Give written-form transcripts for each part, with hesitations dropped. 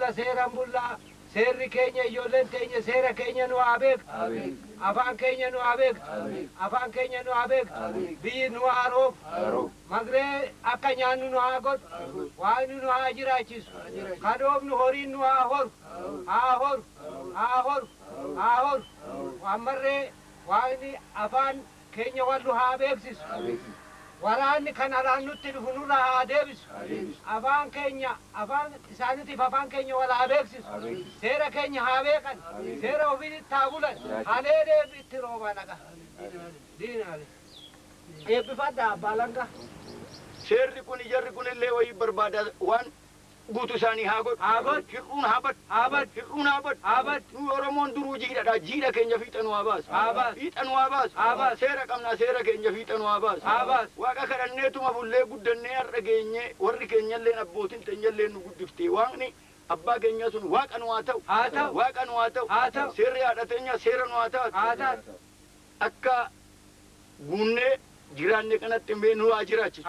jirra seeraan bullaa. Seerri keenya ijoolleen teenya seera keenya nu haa beektu. Afaan keenya nu haa beektu. Afaan keenya nu haa beektu. Biyyi nu haa roobu. Magree akka nyaannu nu haa godhu. Waaqni nu haa jiraachisu. Kadoofnu horiin nu haa horu. Haa horu. Haa horu. Haa horu. Ammarree waaqni afaan keenya wallu haa beeksisu. Waraanni kan alaan nutti dhufu nurra haa deebisu. Afaan keenya afaan isaaniitiif afaan keenya wal haa beeksisu. Seera keenya haa beekan. Seera ofiitti haa bulan. Haleelee itti rooba naqa. Diinaalee. Eebbifadha abbaa langa. Seerri kun jarri kun illee wayii barbaada waan guutu isaanii haa godhu. Hir'uun haa badu. Hir'uun haa badu. Nu Oromoon duruu jiidhadha. Jiidha keenya fiixanuu haa baasu. Fiixanuu haa baasu. Seera qabna seera keenya fiixanuu haa baasu. Waaqa kadhanneetuma bullee guddannee har'a geenye warri keenyalleen abbootiin teenyalleen nu guddiftee waaqni abbaa keenya sun waaqa nu haa ta'u. Waaqa nu haa ta'u. Seerri haadha teenya seera nu haa taatu. Akka guunnee jiraanne kanatti mee nu haa jiraachisu.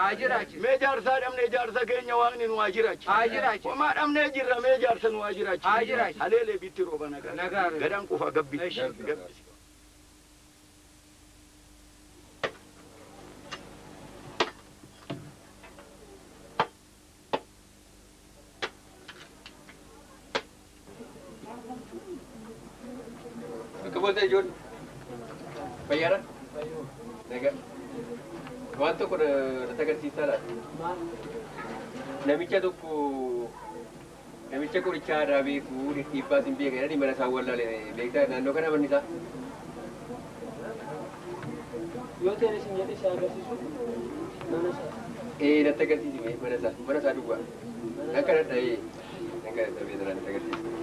Mee jaarsaa dhabnee jaarsa keenya waaqni nu haa jiraachisu. Homaa dhabnee jirra mee jaarsa nu haa jiraachisu. Haleelee bitti rooba nagaa. Gadaan qufa gabbi. Akka boolta ijoollee. Fayyaadha? Nagaa. Waan tokko natti agarsiisaadha. Namicha tokko namicha qoricha aadaa beeku dhiibbaa sin beeka jedhanii mana isaa wallaalee beektaa naannoo kana manni isaa. Yoo ta'e isin jedhee si agarsiisu mana isaa. Natti agarsiisi mana isaa duwwaa. Akka nadha'ee akka beektaa natti agarsiisa.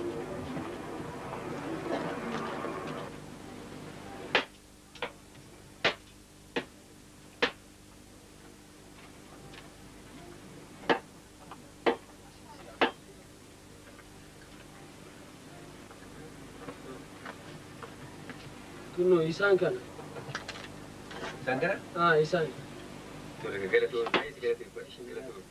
Kunoo isaan kana. Isaan kana? Isaan. Tole galatoon baay'ee galatoon.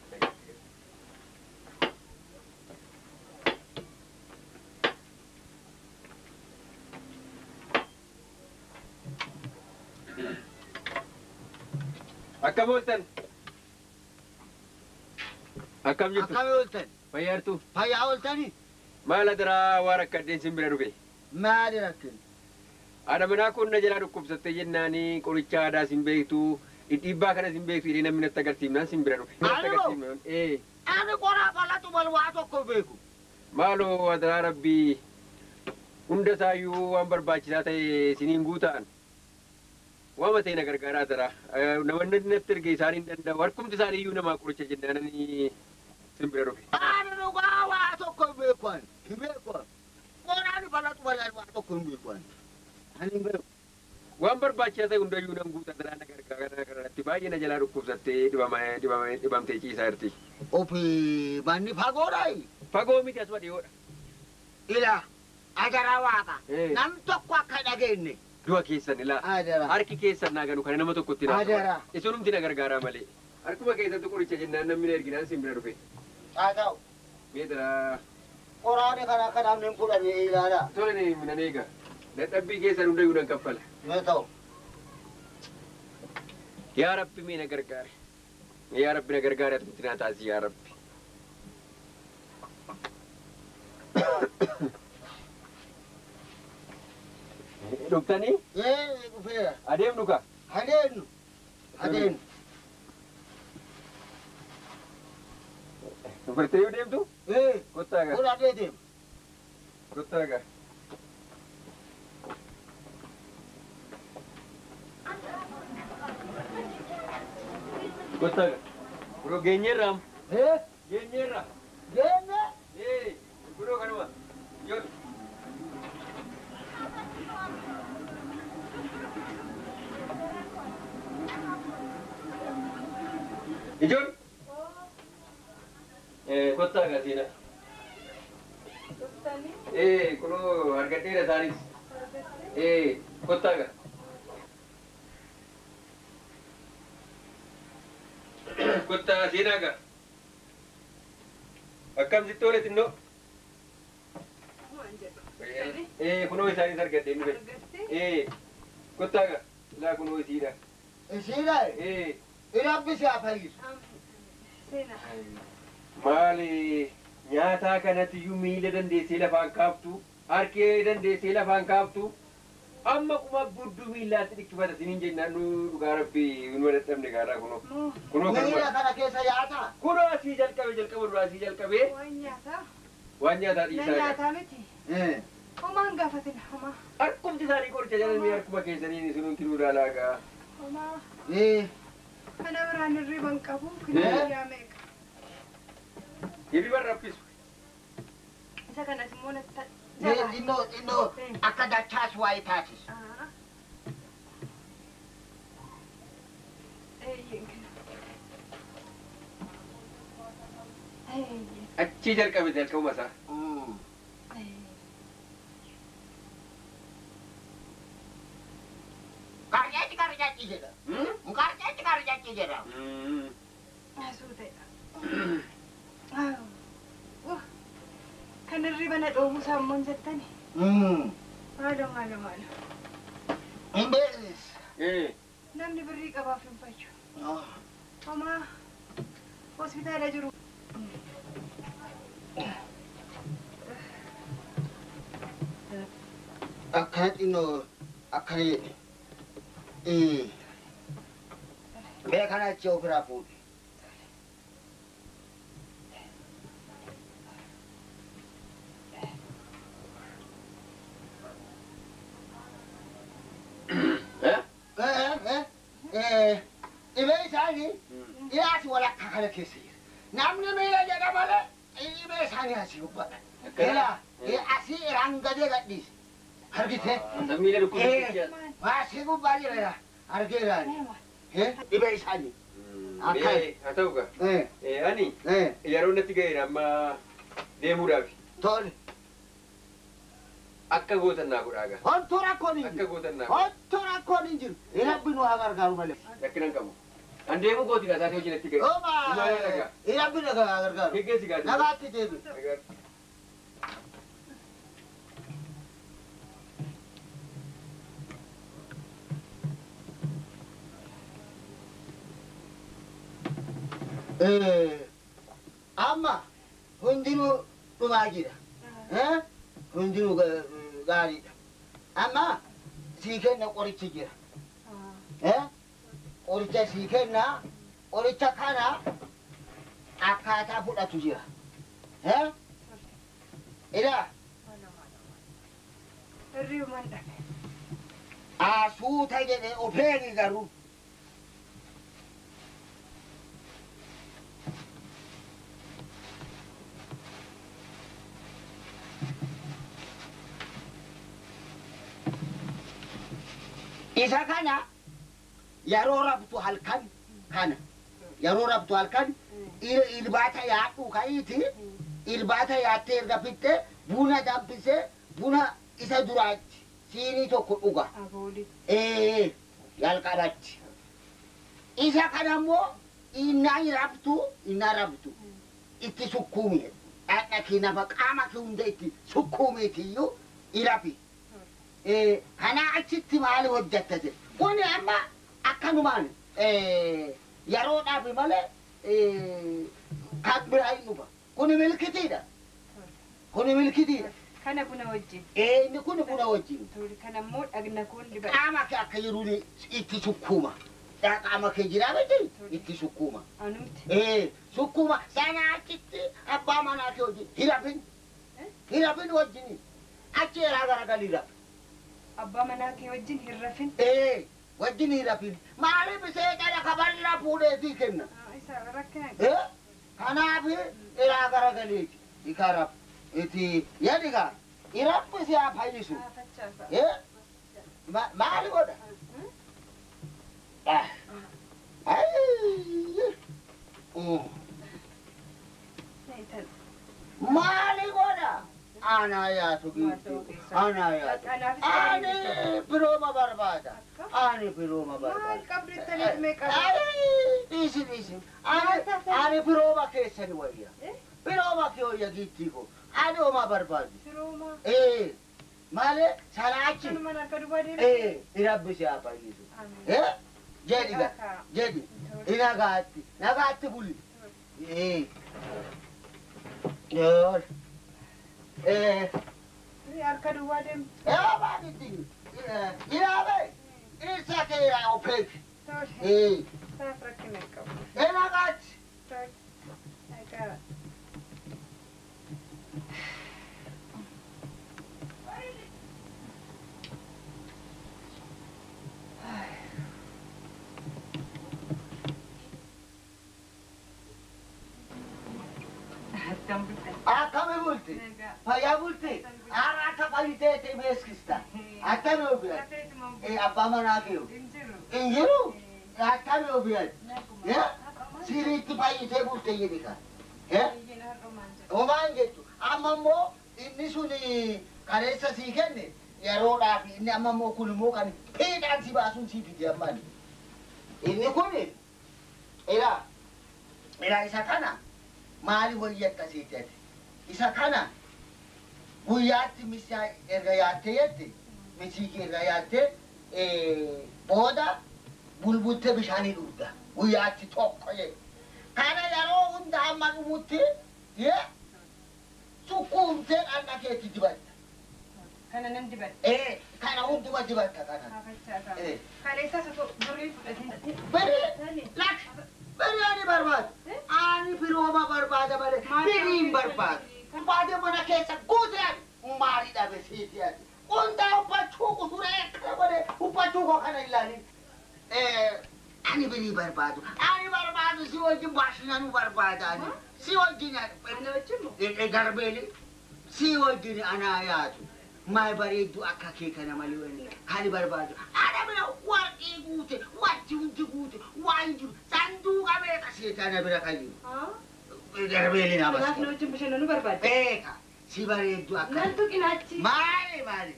Akkam ooltan? Akkam jirtu? Akkam ooltan? Fayyaartu? Fayyaa ooltanii? Maal adiraa waan akka addeen sin bira dhufe? Maali rakkin? Ada mana kun na jala dhukkubsatte jennaani qoricha aadaa sin beektu dhiibbaa kana sin beektu jedhee namni natti agarsiifnaan sin bira dhufe. Ani qoraa qalatu mal waa tokko beeku. Maaloo adiraa rabbii hunda isaayyuu waan barbaachisaa ta'e siniin guutaan. Waan ta'e na gargaaraa adiraa. Namoonni natti erge isaaniin danda'u harkumti isaaniiyyuu namaa qoricha jennaananii sin bira dhufe. Ani dhugaa waa tokko beekuan. Hin beekuan. Qoraan qalatu mal waa tokko hin beekuan. Waan barbaachisaa ta'e hundayyuu nan guuta adiraa na gargaaratti baay'ee na jalaa dhukkubsattee dhibamtee ciisaa jirti. Ofii manni fagoodhaayi. Fagoo miti asuma dhiyoodha. Ilaa adaraa waaqa. Namni tokko akka dhageenye. Du'a keessan ilaa. Harki keessan naa ganu kana nama tokkotti naa. Adaraa. Isunumti na gargaaraa malee. Harkuma keessatti qoricha jennaan namni na erginaan sin bira dhufe. Haa ta'u. Meetiraa. Qoraani kana akka namni hin fudhanne ilaala. Tole ni minan eega. Dadhabbii keessan hundayyuu nan kaffala. Mee ta'u. Yaa Rabbi mee na gargaare. Yaa Rabbi na gargaare ati naa taasisi yaa Rabbi. Dhuftanii? Dhufeera. Adeemnu ka? Adeemnu. Adeemnu. Dubartee yoo deemtu? Kottaa gaa. Kun adeemu. Kottaa gaa. Kottaa gaa. Bro geenyeerraa? Geenyeerraa. Geenye? Bro kanuma. Yoon. Ijoon? Kottaa gaa seenaa. Kunoo argadheera isaanis. Kottaa gaa. Kottaa seenaa gaa. Akkam sitti oole xinnoo? kunoo isaanis argadde nu be. Kottaaga laa kunoo isiidha. Isiidha? Rabbi si haa fayyisu. Maali nyaataa kanatti iyyuu miila dandeessee lafaan kaaftu, harkee dandeessee lafaan kaaftu. Amma kuma buddu miillaatti dhikkifata siniin jennaan nu dhugaa rabbii nu dadhabne gaaraa kunoo. Miila kana keessa yaata? Kunoo asii jalqabe duraa asii jalqabee. Waan nyaataa dhiisaa. Nyaataa miti. Homaan gaafatin homaa. Harkumti isaanii qoricha jalanii harkuma keessanii sunuunti nu daalaagaa. Homaa. Kana biraan hirriban qabu yaa meeqa. Hirriban raffisu. Isa kanas immoo natti. Innoo akka dachaas waa'ee taasisu. Achii jalqabe jalqabuma isaa. Qarjaachi jedha. Qarjaachi jedha. Asuu ta'edha. Kan hirriba na dhoowwu saammoon jettani. Maalo. Hin beeknis. Namni birrii qabaaf hin fayyu. Homaa hospitaala jiru. Akkanatti innoo akkana jedhe. Mee kana achi ofiraa fuudhe. Dhibee isaanii dhiyaasi walakkaa kana keessa jira. Namni miila jedha malee dhibee isaanii asii gubbaadha. Ilaa asii iraan gadee gadhiise. Argitee? Miila dhukkubsatti. Asii gubbaa jira argeeraani. Dhibee isaanii. Haa ta'u gaa. Ani yeroo natti ga'eera amma deemuudhaaf. Tole. Akka gootannaa godhaagaa. Hontuu rakkoon hin Akka jiru. gootannaa. Hontuu rakkoon hin jiru. Rabbi nu haa gargaaru malee. Rakkinan qabu. An deemu gootiidha isaati hojii natti ga'e. Rabbi na gargaaru. Geggeessi gaati. Nagaatti deebi. Amma hundinuu dhumaa jira. Hundinuu gaariidha. Amma sii kenna qorichi jira. Qoricha sii kenna. Qoricha kana akkaataa fudhatu jira. Ilaa. Hirribuman dhabe. Asuuta jedhee ofeegi garuu. Isa kana yeroo rabtu halkan kana yeroo rabtu halkan ilbaata yaadhu ka'iiti ilbaata yaattee erga fitte buna danfisee buna isa duraatti siinii tokko dhuga. Jalqabatti. Isa kana immoo innaan rabtu itti sukkuumi. Dhaqna kee nafa qaama kee hunda itti sukkuumiitiyyuu irafi. Kana achitti maali hojjetta jedhe. Kuni amma akkanumaan yeroodhaaf malee kan biraa hin dhufa. Kuni milkitiidha. Kuni milkitiidha. Kana buna wajjin. Inni kun buna wajjin. Kana immoo dhagna kun dibata. Qaama kee akka jiruun itti sukkuuma. Qaama kee jiraa miti itti sukkuuma. Anuuti. Sukkuuma sana achitti abbaa manaa kee wajjin hirafin wajjin achi eraa garagaliidha. Abbaa manaa kee wajjin hirrafin. Wajjin hirrafin. Maaliif isee dhala kabal'aa fuudheetii kenna? Isa rakkina. Kanaaf eraa garagaleeti. Ikaraaf itti yaadigaa irratti si haa fayyisu. Maali godha? Maali godha? Ana yaatu gidduu. Ana yaatu. Ani birooma barbaada. Ani birooma barbaada. Maal qabdu ittanii meeqa? Dhiisi. Ani birooma keessani wayya. Birooma kee wayya giddii ko. Ani oma barbaadu. Sirooma. Malee salaachi. Kan mana akka dubartii. Rabbi si haa fayyisu. Amiin. Jedhi ga jedhi nagaatti buli. Yoo. Harka duwwaa deemu. Baaditti. Ilaabe. Isa kee yaa opeet. Saaf rakkina qabu. Nagaatti. Nagaa. Akkami bulti? Fayyaa bulti? Akka fayyitee ta'e beeskista. Akkami obiyan? Abbaa manaa kee. Hin jiru? Akkami obiyan? Siriitti fayyitee bulte jedhi kan. Homaan jettu. Amma immoo inni sun kaleessa sii kenne yeroodhaaf inni amma immoo kun immoo kan fiixaan si baasuun sii fide ammaan. Inni kun ilaa isa kana maali wayya akkasiiti ati? Isa kana guyyaatti misaa erga yaattee jette misii erga yaattee booda bulbulte bishaanii dhugda guyyaatti tokko jedhe. Kana yeroo hunda amma dhumutti sukkuumtee dhaqna keetti dibatta. Kana nan dibatta. Kana hunduma dibatta kana. Kaleessa soto durii fudhatee. Beri ani barbaadu. Ani firooma barbaada malee biriin barbaadu. Baadiyyaa mana keessa guutaan maali dhabe siiti ati. Hundaa uffachuu kuturee akkana godhee uffachuu koo kana ilaalin. Ani birii barbaadu. Ani barbaadu si wajjin baashinanuu barbaada ani. Si wajjin garbeeli. Si wajjin anaa yaadu. Maal bareeddu akka kee kana malee wani kan barbaadu. Ana bira warqii guute, wanti hundi guute, waan jiru sanduuqa beeka seetaan bira kan jiru. Garbeeli nama. Kanaaf na wajjin bashannanuu barbaadde. Beeka si bareeddu akka. Nan tuqinaachi. Maali.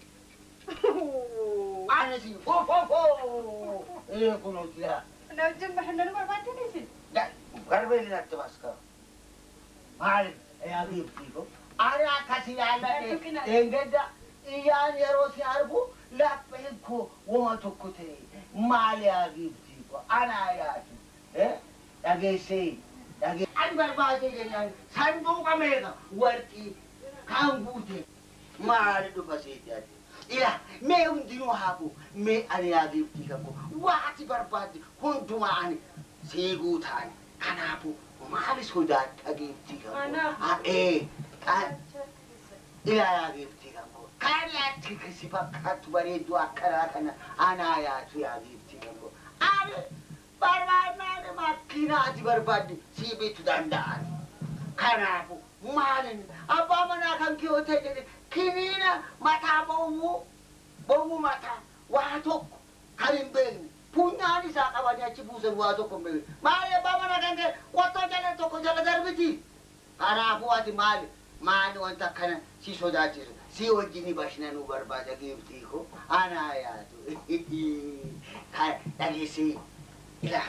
Ana si kunuuti yaa. Na wajjin bashannanuu barbaadde niisin. Garbeeli natti baska. Maali yaa biiftiiko. Ana akkasii yaalladhe eeggadda. Iyaan yeroo si argu lapheen koo wama tokko ta'e maali haa giiftii koo anaa yaadu dhageessee ani barbaade jennaan sanduuqa meeqa warqii kan guute maali dhufa seeti ati ila mee hundinuu haafu mee ani haa giiftii kan koo waati barbaadde hundumaa ani sii guutaan kanaafu maali sodaadha giiftii kan koo ila haa giiftii kan koo Kariati kasi fakkaatu bareedduu akkanaa kana anaa yaatu yaa biiftii kan ani barbaadnaan makiinaati barbaadde sii bitu danda'an. Kanaafu maalin abbaa manaa kan kee yoo ta'e jedhe kiniina mataa boomuu mataa waa tokko kan hin beekne funyaan isaa qabanii achi buusan waa tokko hin beekne maali abbaa manaa kan kee qottoo jala tokko jala darbiti. Kanaafu ati maali wanta akkana si sodaachisu. Si wajjini bashinanuu barbaada giiftii koo anaa yaadu. Dhageessee ila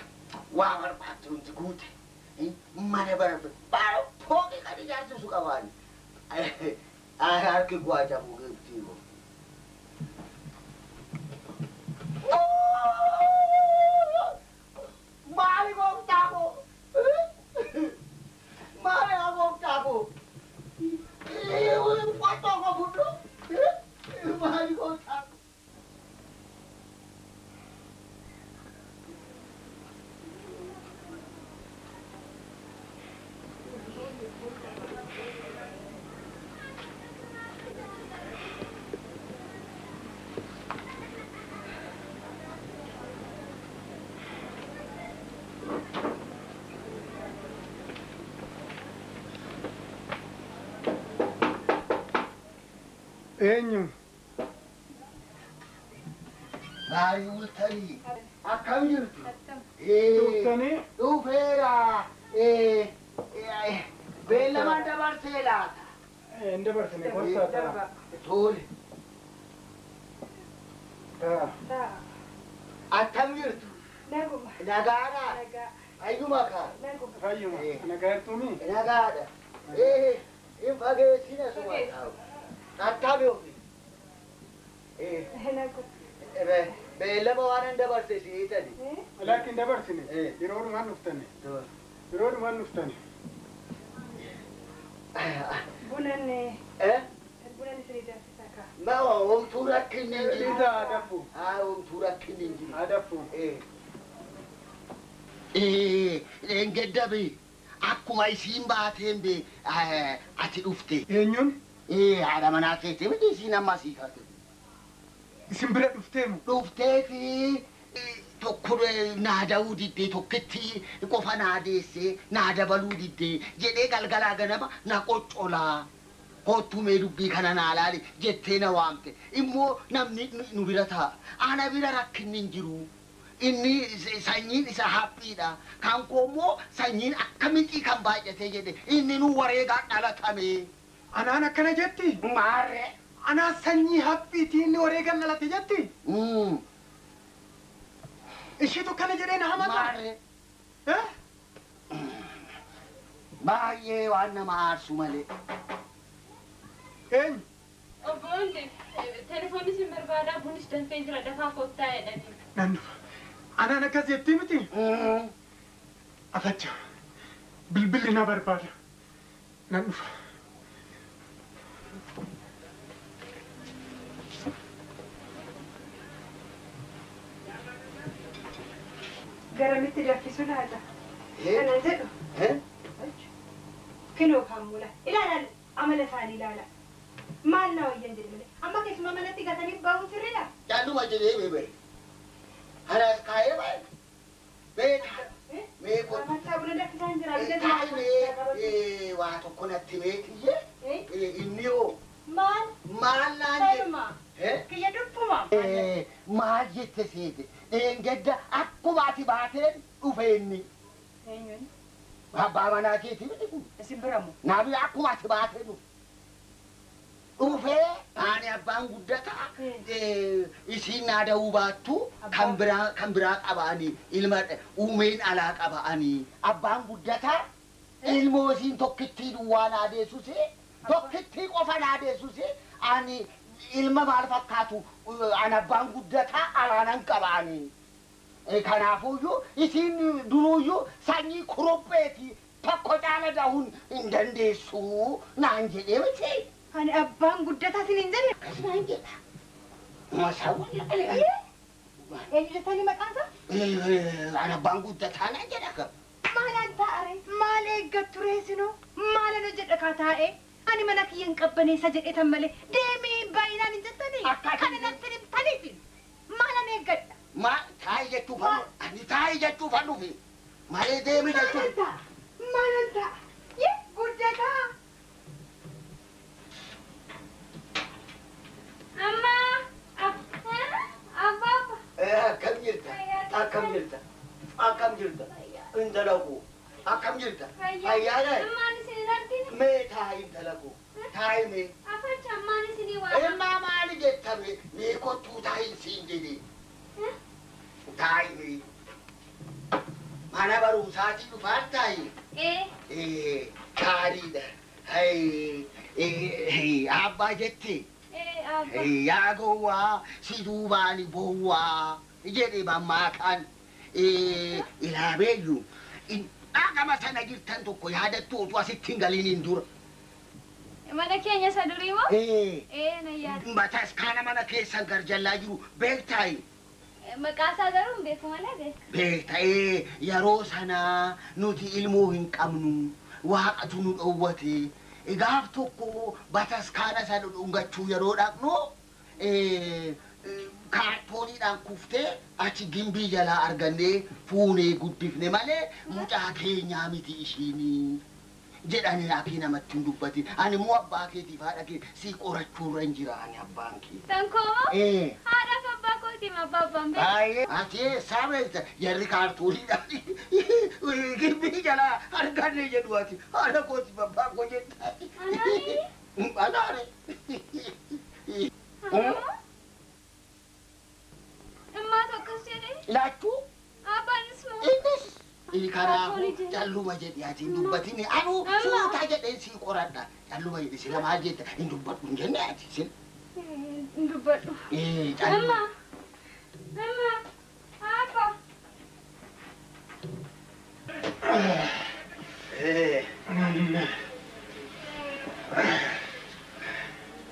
waa barbaaddu hundi guute mana barbaadu fooqii kan ijaarsisu qabaani. Harki kuwaa cabuu giiftii koo. Maali gooftaa koo? Maali haa gooftaa koo? Quanto ho avuto? Mai contato. Eenyu? Maali ultanii? Akkam jirtu? Dhuftanii? Dhufeera. Beellamaan dabarsee laata? Hin dabarsine kottaa. Tole. Akkam jirtu? Nagaadha. Ayyuma kaa. Fayyuma. Nagaa jirtuumi? Nagaadha. إن فاجئتنا سواء نتابعه بيلما وانا ندبر سيتني لكن دبرتني يرون ما نفتني يرون ما نفتني بناني إيه بناني سيدا سكا ما هو تورك كنينجي إذا أدفو هو تورك كنينجي أدفو إنجدبي akkuma isiin baateen be ati dhufte eenyuun haadha manaa keetii miti isiin amma asii kaate isin bira dhufteemu dhufteeti tokko naada'uu diddee tokkitti qofa naadeessee naadabaluu diddee jedhee galgalaa ganama na qoccolaa kottumee dubbii kana naa laali jettee na waamte immoo namni nu bira taa'a ana bira rakkinni hin jiru inni sanyiin isa haphiidha kan koommoo sanyiin akka mixii kan baay'atee jedhe inni nu wareegaan dhalatame anaan akkana jetti maarre anaa sanyii haphiitii inni wareegaan dhalate jetti ishiitu kana jedhee na hamata maarre baay'ee waan nama aarsu malee eenyu Obboon telefoonni sin barbaadaa bunis danfee jira dafaa koottaa jedhanii. nan dhufa anaan akkas jettii miti afacha bilbilli na barbaada nan dhufa garamitti daffisu laata kana jedhu kinoo kan mula ilaalan amala isaanii ilaala maal na wayyan jedhe malee amma keessuma manatti gatanii bahuun sirriidha jaalluma jedhee beebere anas kaayee baay'ee mee amachaa buna daffisaan jira taa'imee waa tokko natti meetiyye inni hoo maal naan jedhe kiyya dubbuma maal jette seete eengedda akkuma ati baateen dhufe inni eenyuun abbaa manaa keetii miti kun isin biramu naabi akkuma ati baateen dhufee ani abbaan guddataa isiin naada'uu baattu kan biraa qaba'anii ilma uumeen alaa qaba'anii abbaan guddataa ilmoo isiin tokkittii duwwaa naadeessuse tokkittii qofa naadeessuse ani ilma maal fakkaatu an abbaan guddataa alaanan qaba'anii kanaafuyyuu isiin duruuyyuu sanyii kurupheeti tokko caala da'uun hin dandeessu naan jedhee miti ani abbaan guddataa sin hin jenne akkasumaan jedha masaawwan eenyutani maqaansa an abbaan guddataa naan jedha ka maalan taa'are maal eeggattu reesinu maalan hojjedha kaa taa'e ani mana kiyyan qabbaneessa jedhetan malee deemee baay'inaan hin jettanii kana natti himtaniitin maalan eeggadha taa'e jechuufan ani taa'e jechuufan dhufe malee deemi jechuuf maalan ta'a guddataa Amma abba akkam jirta intala koo akkam jirta fayyaadha ammaan isin argine mee taa'e intala koo taa'e mee afacha ammaan isinii waa ilmaa maali jettame mee kottuu taa'e siin jedhee taa'e mee mana barumsaatii dhufaan taa'e gaariidha abbaa jettee yaa gowwaa si duubaani bowwaa jedhe mammaa kan ilaabeeyyu dhaqama sana jirtan tokko yaadattu otu asitti hin galiniin dura mana keenya isa durii moo na yaada matas kana mana keessan garjallaa jiru beektaayi maqaasaa garuu hin beeku malee beekta'ee yeroo sanaa nuti ilmoo hin qabnu waaqatu nu dhowwate gaaf tokko bataskaana sana dhungachuu yeroo dhaqnu kaartooniidhaan kuftee achi gimbii jalaa argannee fuunee guddifne malee mucaa keenyaa miti ishiinii jedhanii akii namatti hin dubbatin ani immoo abbaa keetiif haadha kee si qorachuurra hin jira ani abbaan kee tankoo haadhaaf abbaa kootiif abbaan beeku ati saabeessa jarri kaartooniidhaan gimbii jalaa arganne jedhu ati haadha kootiif abbaa koo jettaa anaare ammaa tokkos jedhee laachuu abbaanis moo innis Kanaafuu calluma jedhi ati hin dubbatini. Anuu suutaa jedhee sii qoradha. Calluma jedhi sila maal jetta hin dubbadhu hin jenne ati sila. Hin dubbadhu. Calluma. Amma. Apa.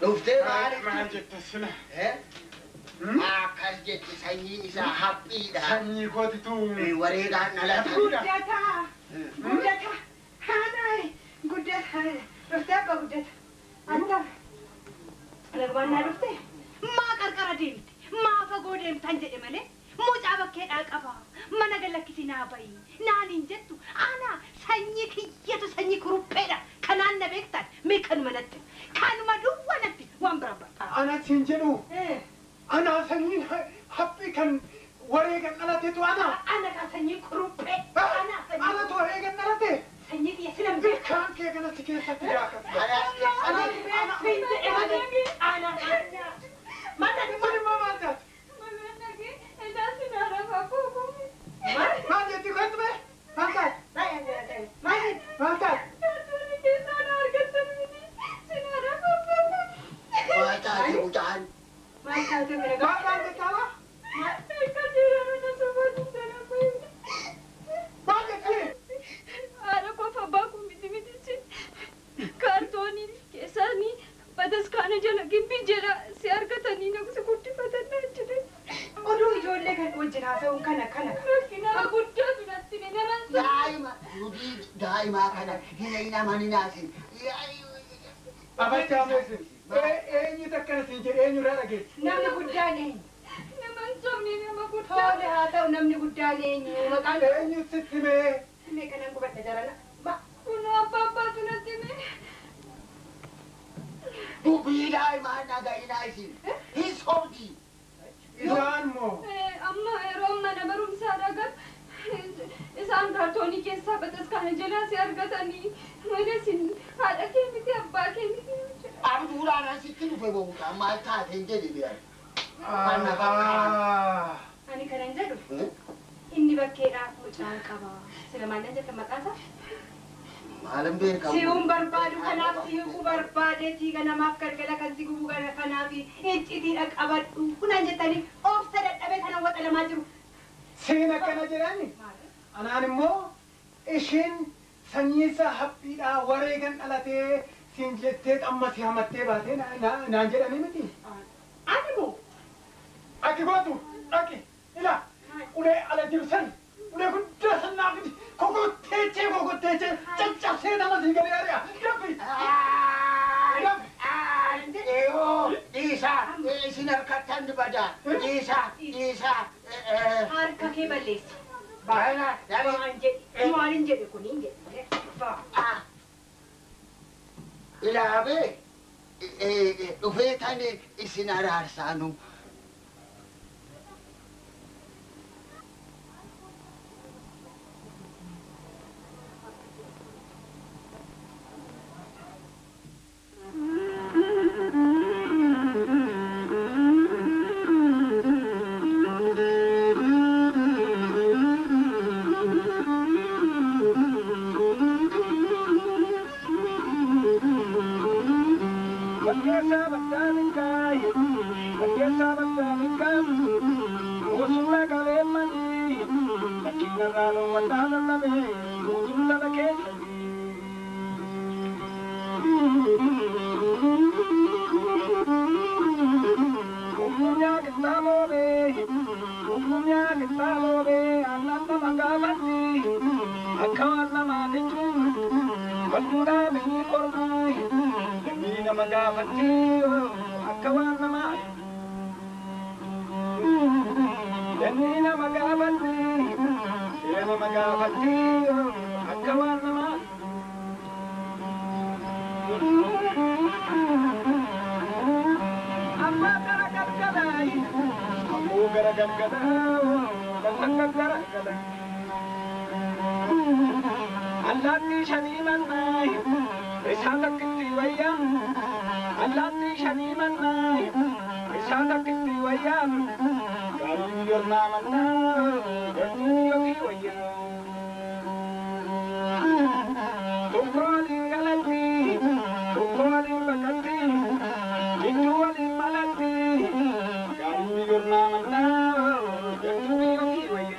Dhuftee maalitti? Maal jetta sila? Akkas jetti sanyii isaa haphiidha. Sanyii kootitu wareegaan dhalata. Guddata. Guddata. Haanaay. Guddata. Dhuftee akka guddata. Anta. Lagwannaa dhuftee? Maa qarqara deemte? Maa fagoo deemtan jedhe malee? Mucaa bakkeedhaa qaba. Mana galakkisi naa bayi. Naaniin jettu. Ana sanyii kiyyatu sanyii kurupheedha. Kanaan na beektan mee kanuma natti. Kanuma duwwa natti waan birabbata. ana siin jedhu. Ana sanyiin haphii kan wareegan dhalateetu ana. Ana kan sanyii kuruphee. Ana sanyii. Ana tu wareegan dhalate. Sanyii kiyya silam. Bilkaan kee kanatti keessatti jaakatu. Ana. Mana ni Mani maal taate? Maal jetti kootu mee? Maal taate? Maal taate? Maal taate mucaan? Maal taate bira Maal taate taala? Maal jetti? Haadha qofa abbaa kun miti kaartoonii keessaanii bataskaana jala gibbii jala si argatanii naqsi guddifatan jedhe. Oduu ijoollee kan wajjin haasa'uun kana. Rakkinaa guddaatu natti nama Daa'imaa kana hin amaninaasi. Abachaa meesin. Eenyu takkana siin jedhe eenyurraa dhageessi. Namni guddaan eenyu? nama hin sobne nama guddaa. Tole haa ta'u namni guddaan eenyu? Maqaan Eenyu sitti mee? mee kanan gubadha jarana. Kun abbaatu natti mee. Dubbii daa'imaa dhaga'inaa isin. Hin sobdi. Isaan moo? Amma yeroo mana barumsaa dhagan isaan kaartoonii keessaa bataskaana jalaa si argatanii malee haadha kee miti abbaa kee miti. Abduudhaan asitti dhufe bohuudhaan maal taate hin jedhe biyya. Ani kanan jedhu inni bakkeedhaaf mucaan qaba. Sila maallan jetta maqaasaa? Maalan beekamu. Si'uun barbaadu kanaaf si'uu barbaadeetii ganamaaf galgala kan si gubu kanaaf iccitiidha qabadhu. Kunaan jettanii oofsa dadhabee kana waxa lamaa jiru. Siin akkana jedhani. Anaan immoo ishiin sanyii isaa haphiidhaa wareegan dhalatee siin jettee amma si hamattee baatee naan jedhani miti. Ani moo? Aki gootu dhaqi ila ulee ala jiru san ulee guddaa sannaa fidi kokotteechee caccabsee nama sii gadi ari'a dabbi. Dhiisaa isin harkattan dibadaa dhiisaa. Harka kee balleessi. Baay'ina Waan hin jedhe kun hin jedhe. ilaabee dhufee tan isin araarsaanu. Tungoli galati, tungoli bakati, Tungoli malati, Gari yurna manna, Jantumi yoki wayi.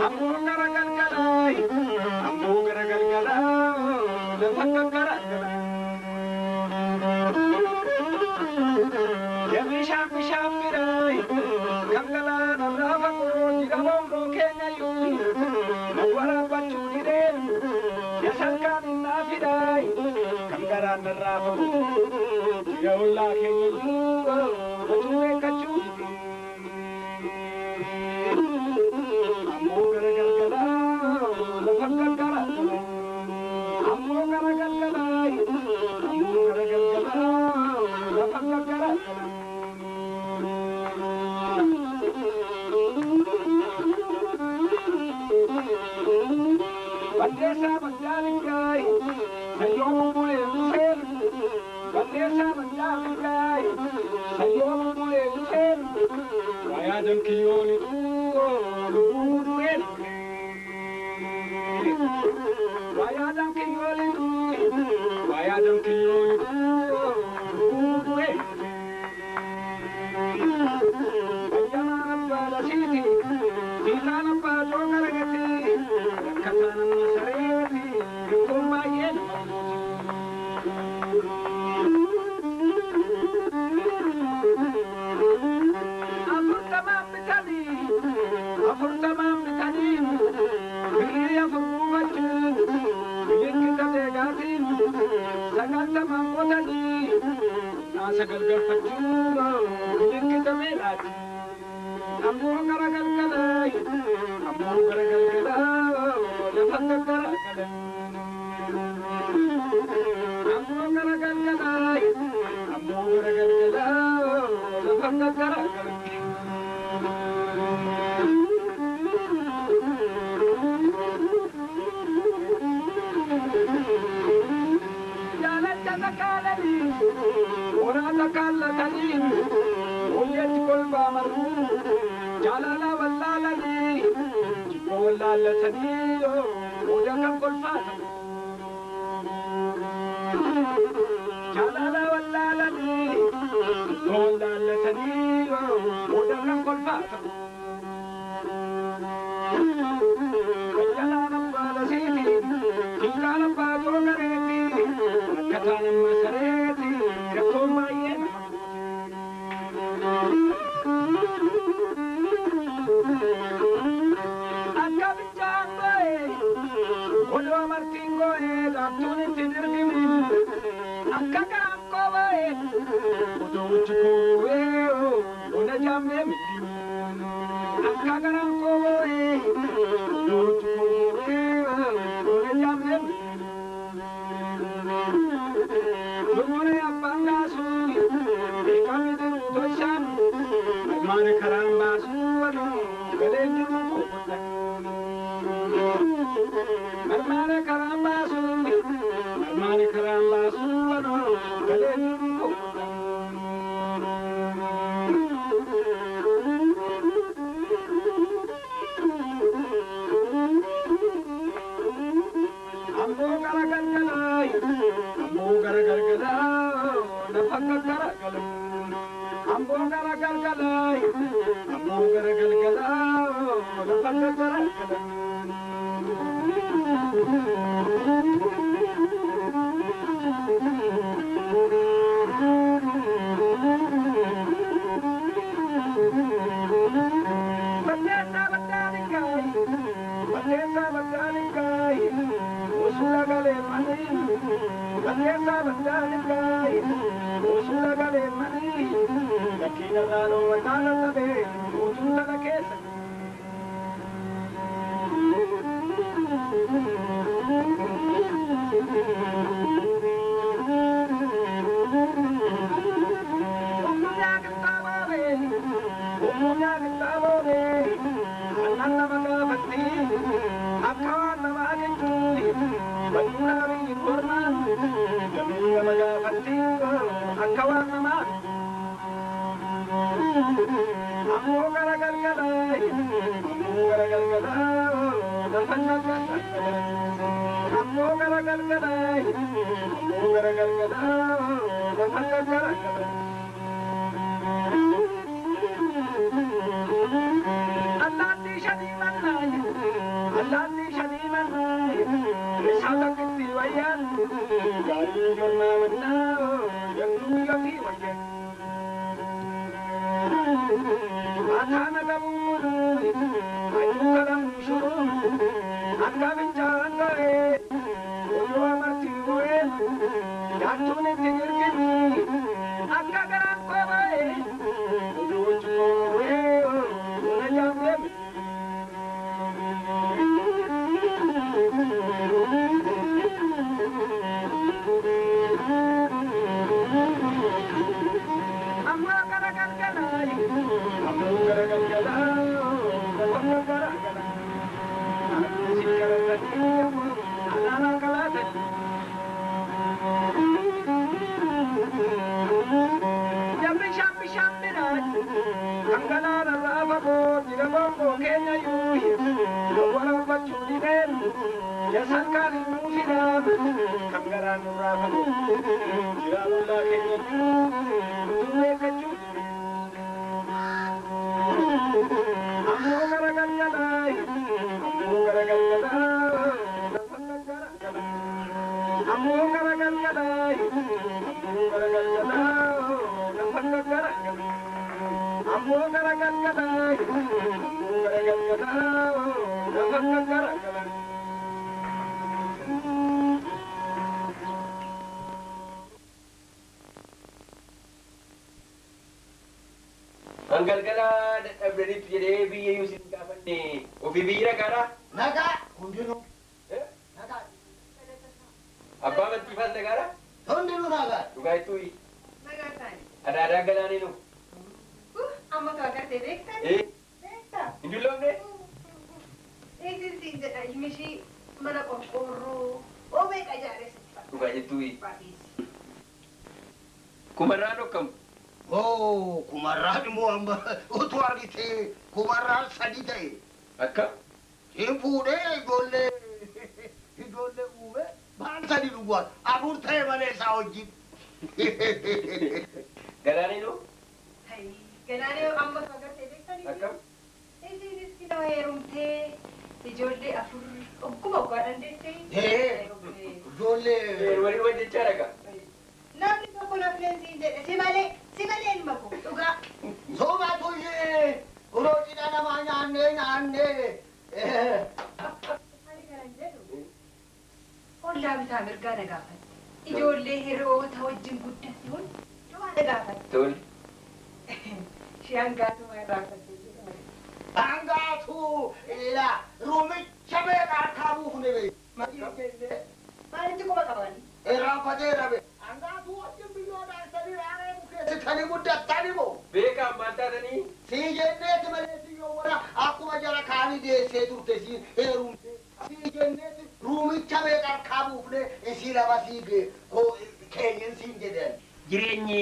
Ambo garagal galai, ambo garagal galai, lefakka garagal. Yamisha misha mirai, kangala narafa kuro jiramom rokenya yui, nawara bachu dire, yasalkan inna fidai, kangala narafa kuro, jiramulla kenya yui, bachuwe kachu. Ammo garagal gala, lafakka garagal. Ammo garagal gala, ammo garagal gala, lafakka garagal. Bandesa mandalikai, sayomu mule lusen. Bandesa mandalikai, sayomu mule lusen. Wayadam kiyoni lubuduren. Wayadam kiyoni lubuduren. Ayyamanam bala siti, sitanam bala garagati. Katanam masareti, kumayen. Afurtamam bitani, biriya furubatu, biriya degatin, sagantamam kotani, nasagal garfatu, biriya melati. Ammo garagal galai, ammo garagal galai, lefakka garagal. Ammo garagal galai, ammo garagal galai, lefakka garagal. Jalata takalani, ora takalatani, uyat kolba maru. Jalala wallalani, wallalatani, udakam kolfata. Jalala wallalani, wallalatani, udakam kolfata. Kayalanam balasiti, kinkalam bajogareti, katanam masareti, rakomayen. Akka bincaan goe, olo martiin goe, gaaftuun itti dirgimi. Akka garaan kobae, oduu chukue, ona jaamee miti. Akka garaan kobae, oduu chukue, ona jaamee miti. Lumone abbaan gaasu, beekame jiru toshaan, maane karaan baasu walii, galee jiru kokotta. Marmaane karaan baasu, walii, galee jiru kokotta. Ammo garagal galai, ammo garagal galai, lafakka garagal. Ammo garagal galai, ammo garagal galai, lafakka garagal. Bandesa bandalikai, usula gale mani. Bandesa bandalikai, usula gale mani. Lakina rano wakala tabe, utula na kesa. Umunya kittabore, ananna magafatti, akkawan namaagintu, bayyunaabi kormaan, gamiya magafatti, akkawan namaa. Ammoo garagalgalai, Anggal kana dadhabdanii jedhee biyya iyyuu isin gaafanne ofii biyya nagaadha? Nagaa hundinuu. Nagaa. Abbaa amantiifaas nagaadha? Hundinuu nagaa. Dhugaa jettuuyi. Nagaa isaanii. Adaadaan galaanii nu. Amma tu agartee beektan? Beektaa? Hin dulloomne? Eegsiisiin jedha himishii mana qorqoorroo oobee qajaaressa. Dhugaa jettuuyi. Kumarraa dhokkamu. Oh, kumarraan immoo amma utuu argitee kumarraan sadi ta'e. Akka? Siin fuudhee ijoollee uume baan sadi dhuguun afur ta'e malee isaa wajjin. Galaanii nu? Galaanii amma tu agartee beektanii? Akkam? Isiinis kinoo heerumtee ijoollee afur ogguma oggaa dandeessee. Ijoollee. Walii wajjin jechaa dhagaa. Namni tokko lafleen siin jedhe si malee ilma koo dhugaa. Soomatu ishee uroocidha namaa nyaannee. Ani kanan jedhu ollaa bitaa mirgaa na gaafate. Ijoollee hiriyoota wajjin guddatte hundumaa na gaafate. Tole. Shi hangaatu irraa fayyadamu. Hangaatu ila ruumicha beekaa kaabuu hunde maalitti quba qabani? Irraanfatee rabe. Hangaatu wajjin biyyoodhaan sadi raaree bukeessi tani guddattani moo? Beekaa maal taatanii? Sii jenneeti malee siyyoo wara akkuma jara kaanii deessee turte sii heerumte. Sii jenneeti ruumicha beekaa kaabuufne isii lama siigee keenyan siin jedhan. Jireenyi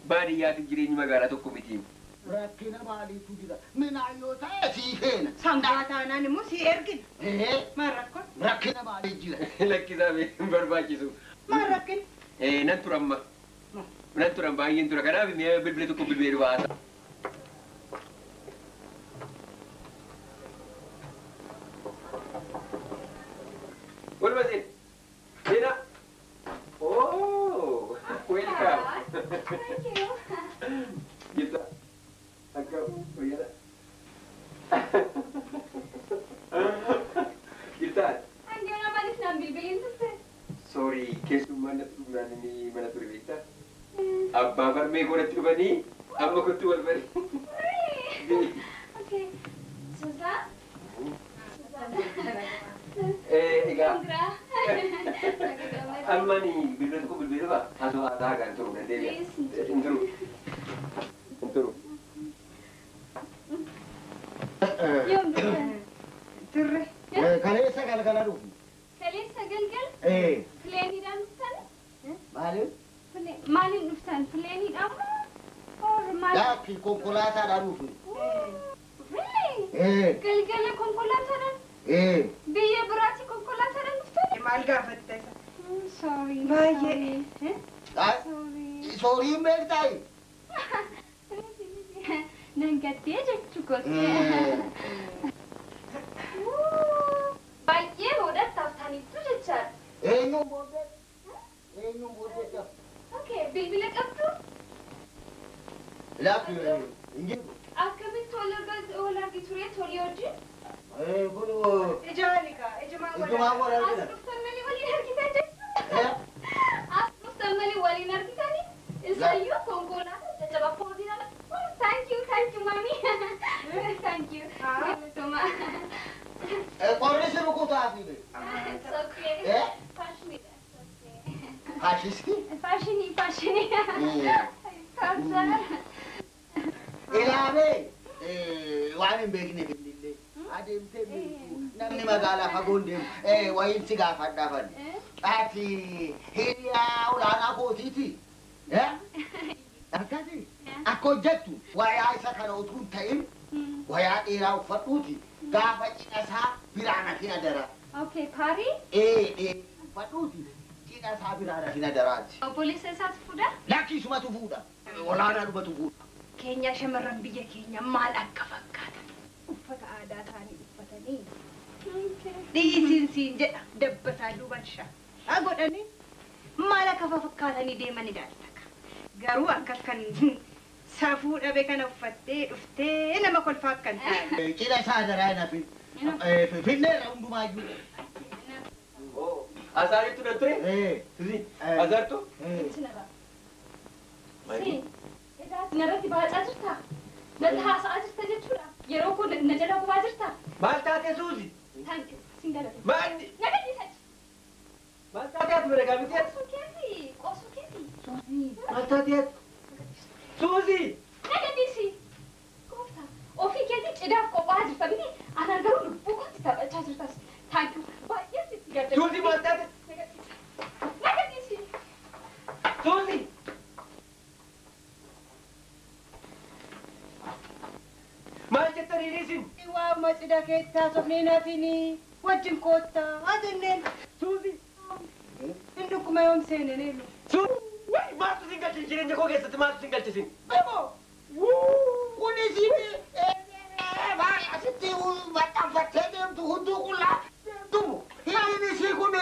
baadiyyaa fi jireenyi magaalaa tokko miti. Rakkina maaliitu jira? Minaan yoo ta'e sii feena. Sangaa taanaan immoo si ergina. Maal rakkoon? Rakkina maalii jira? Lakkisaa hin barbaachisu. Maal rakkin? Nan tura amma. Nan tura baay'een tura. Kanaaf mi'a bilbila tokko bilbileeru baasa. Walumaa seen. Seena. Oh, welcome. Thank you. Gita. Akkam fayyada. Gita. Anjir malis nang bilbilin turte. Sorry, keessummaan natti dhugnaan inni mana ture beektaa? Abbaa farmee godhatti dhufanii amma kottu wal bari. Okay. Susan? Egaa. Amma ni bilbila tokko bilbila ba? Haasoo haasaa kan turu na deebi'a. Hin turu. Hin turu. Yoom dhufte? Turre. Kaleessa galgala dhufu. Kaleessa galgal? Fileeniidhaan dhuftan? Maaliif? Maaliin dhuftan? Fileeniidhaan moo? Laakki konkolaataadhaan dhufu. Really? Galgala konkolaataadhaan? Biyya biraatti konkolaataa dhuftani? Maal gaafatta isa? Sorry. Baay'ee. Soorii meeqta'i? Nan gaddee jechuu gootee. Baay'ee boodatti haftaniittu jechaadha. Eenyuun booddee? Eenyuun booddee jira? Okay, bilbila qabdu? Laafii hin jiru. Akkamitti wal argi ture tolii wajjin? Kun Ijaanika, ijumaan ijumaan wal As argina. dhuftan malee waliin argitan jechuudha. As dhuftan malee waliin argitani? Isayyuu konkolaataa jajjaba poozii nama. Thank you, mami. Thank you. Galatuma. Qorri si rukutaa fi It's okay. Fashion. Fashisti? Fashion. Kamsa. Ilaamee waan hin beekne bilillee adeemtee beektu namni magaalaa fagoon deemu wayiin si gaafadhaa fanne. Ati hiriyaa olaanaa kootiiti. Akkasi akka hojjettu wayaa isa kana utuu hin ta'in wayaa dheeraa uffadhuuti gaafa cidhasaa biraana fi adara. Okay, Pari? Uffadhuuti cidhasaa biraana fi adaraati. Obboleessa isaatu fuudha? Lakkiisumatu fuudha. Olaanaa dhumatu fuudha. Keenya shamarran biyya keenya maal akka fakkaatan? Uffata aadaa isaanii uffatanii. Dhiisiin jedha dabbasaa duuban shaa. Godhanii maal akka fakkaatanii deemanii daaltaka. Garuu akkas kan safuu dhabe kana uffattee dhuftee nama kolfaa akkan taa'e. Cidha isaa adaraa nafi. Finneerra hundumaayyuu. Asaaritu nan ture? Suzi, asaartu? Narratti baacaa jirta? Natti haasa'aa jirta jechuudha? Yeroo kun na jala gubaa jirta? Maal taate Suzi? Sin galate. Maanni? Nagadhiisachi. Maal taate ati bira gaafitee? Qoosuu keeti. Maal taate ati? Suzi! Nagadhiisi. Gooftaa, ofii keetii cidaaf qophaa'aa jirta miti? Anaan garuu lubbuu kootti taphachaa jirtas. Taankuu baay'ee sitti gadda. Suzi maal taate? Nagadhiisi. Suzi! Maal jettanii dhiisin? Waa cidha keessaa sobnee nafini wajjin koottaa adenneen. Suzi! Inni dhukkuma yoom seene neemi. Suzi! Wai maaltu sin galchisi jireenya koo keessatti maaltu sin galchisin? Abo! Kunis asitti maxxanfattee deemtu hunduu qullaa deemtumu. Inni isii kun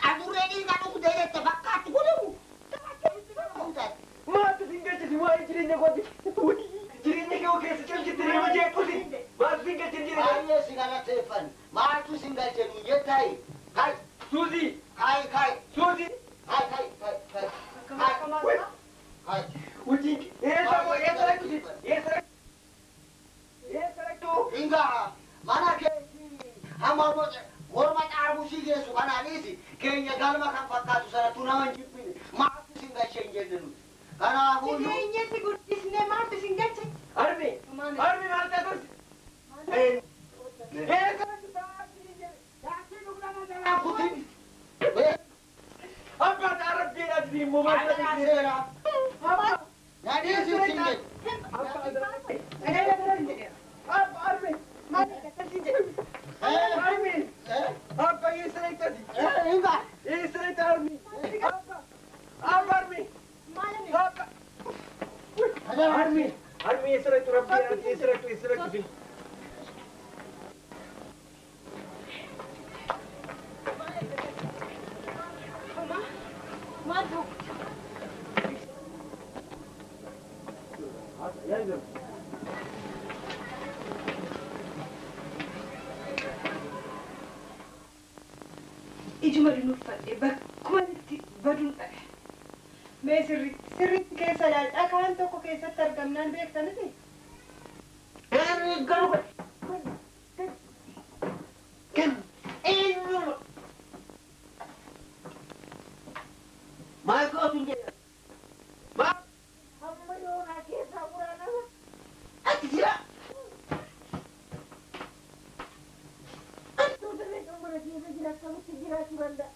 adurree dhiiga dhugdee jette fakkaattu kunimu. Maaltu sin galchisi waa'ee jireenya kooti? Jireenya koo keessa calchitti nama jeequuti. Maaltu sin galchin jireenya? Baay'ee si galateeffan. Maaltu sin galchinu jettaayi? Kai! Suzi! Kai! Suzi! Kai! Wajjin eessa raktu? Inga mana keetii hamma morma xaarbusii geessu kanaanis keenya galma kan fakkaatu sanatu nama hin jibbine maaltu sin galchee hin jenne nuti. Kanaafuu Jireenyatti guddisnee maaltu sin galche? Armi maal taatuus? Eessa rakkutin. abbaan arabbiidhaaf immoo maal Seera. Yaadii si sin jedhe. Abba eessa reektati? Inga. Eessa reekta armi? Abba armi! Armi eessa reektu rabbiidhaaf eessa reektu? Maal ta'u? Ijuma dunuuffadhe bakkuma itti baduun dhabe. Mee sirriitti keessa laalchaa kaan tokko keessatti argamnaan beekta miti? Maal gootu jedha? Amma yoonaa keessaa waraanama. Ati jira. Ati tuutarree qabbana keessa jira akkamitti jiraachuu danda'a?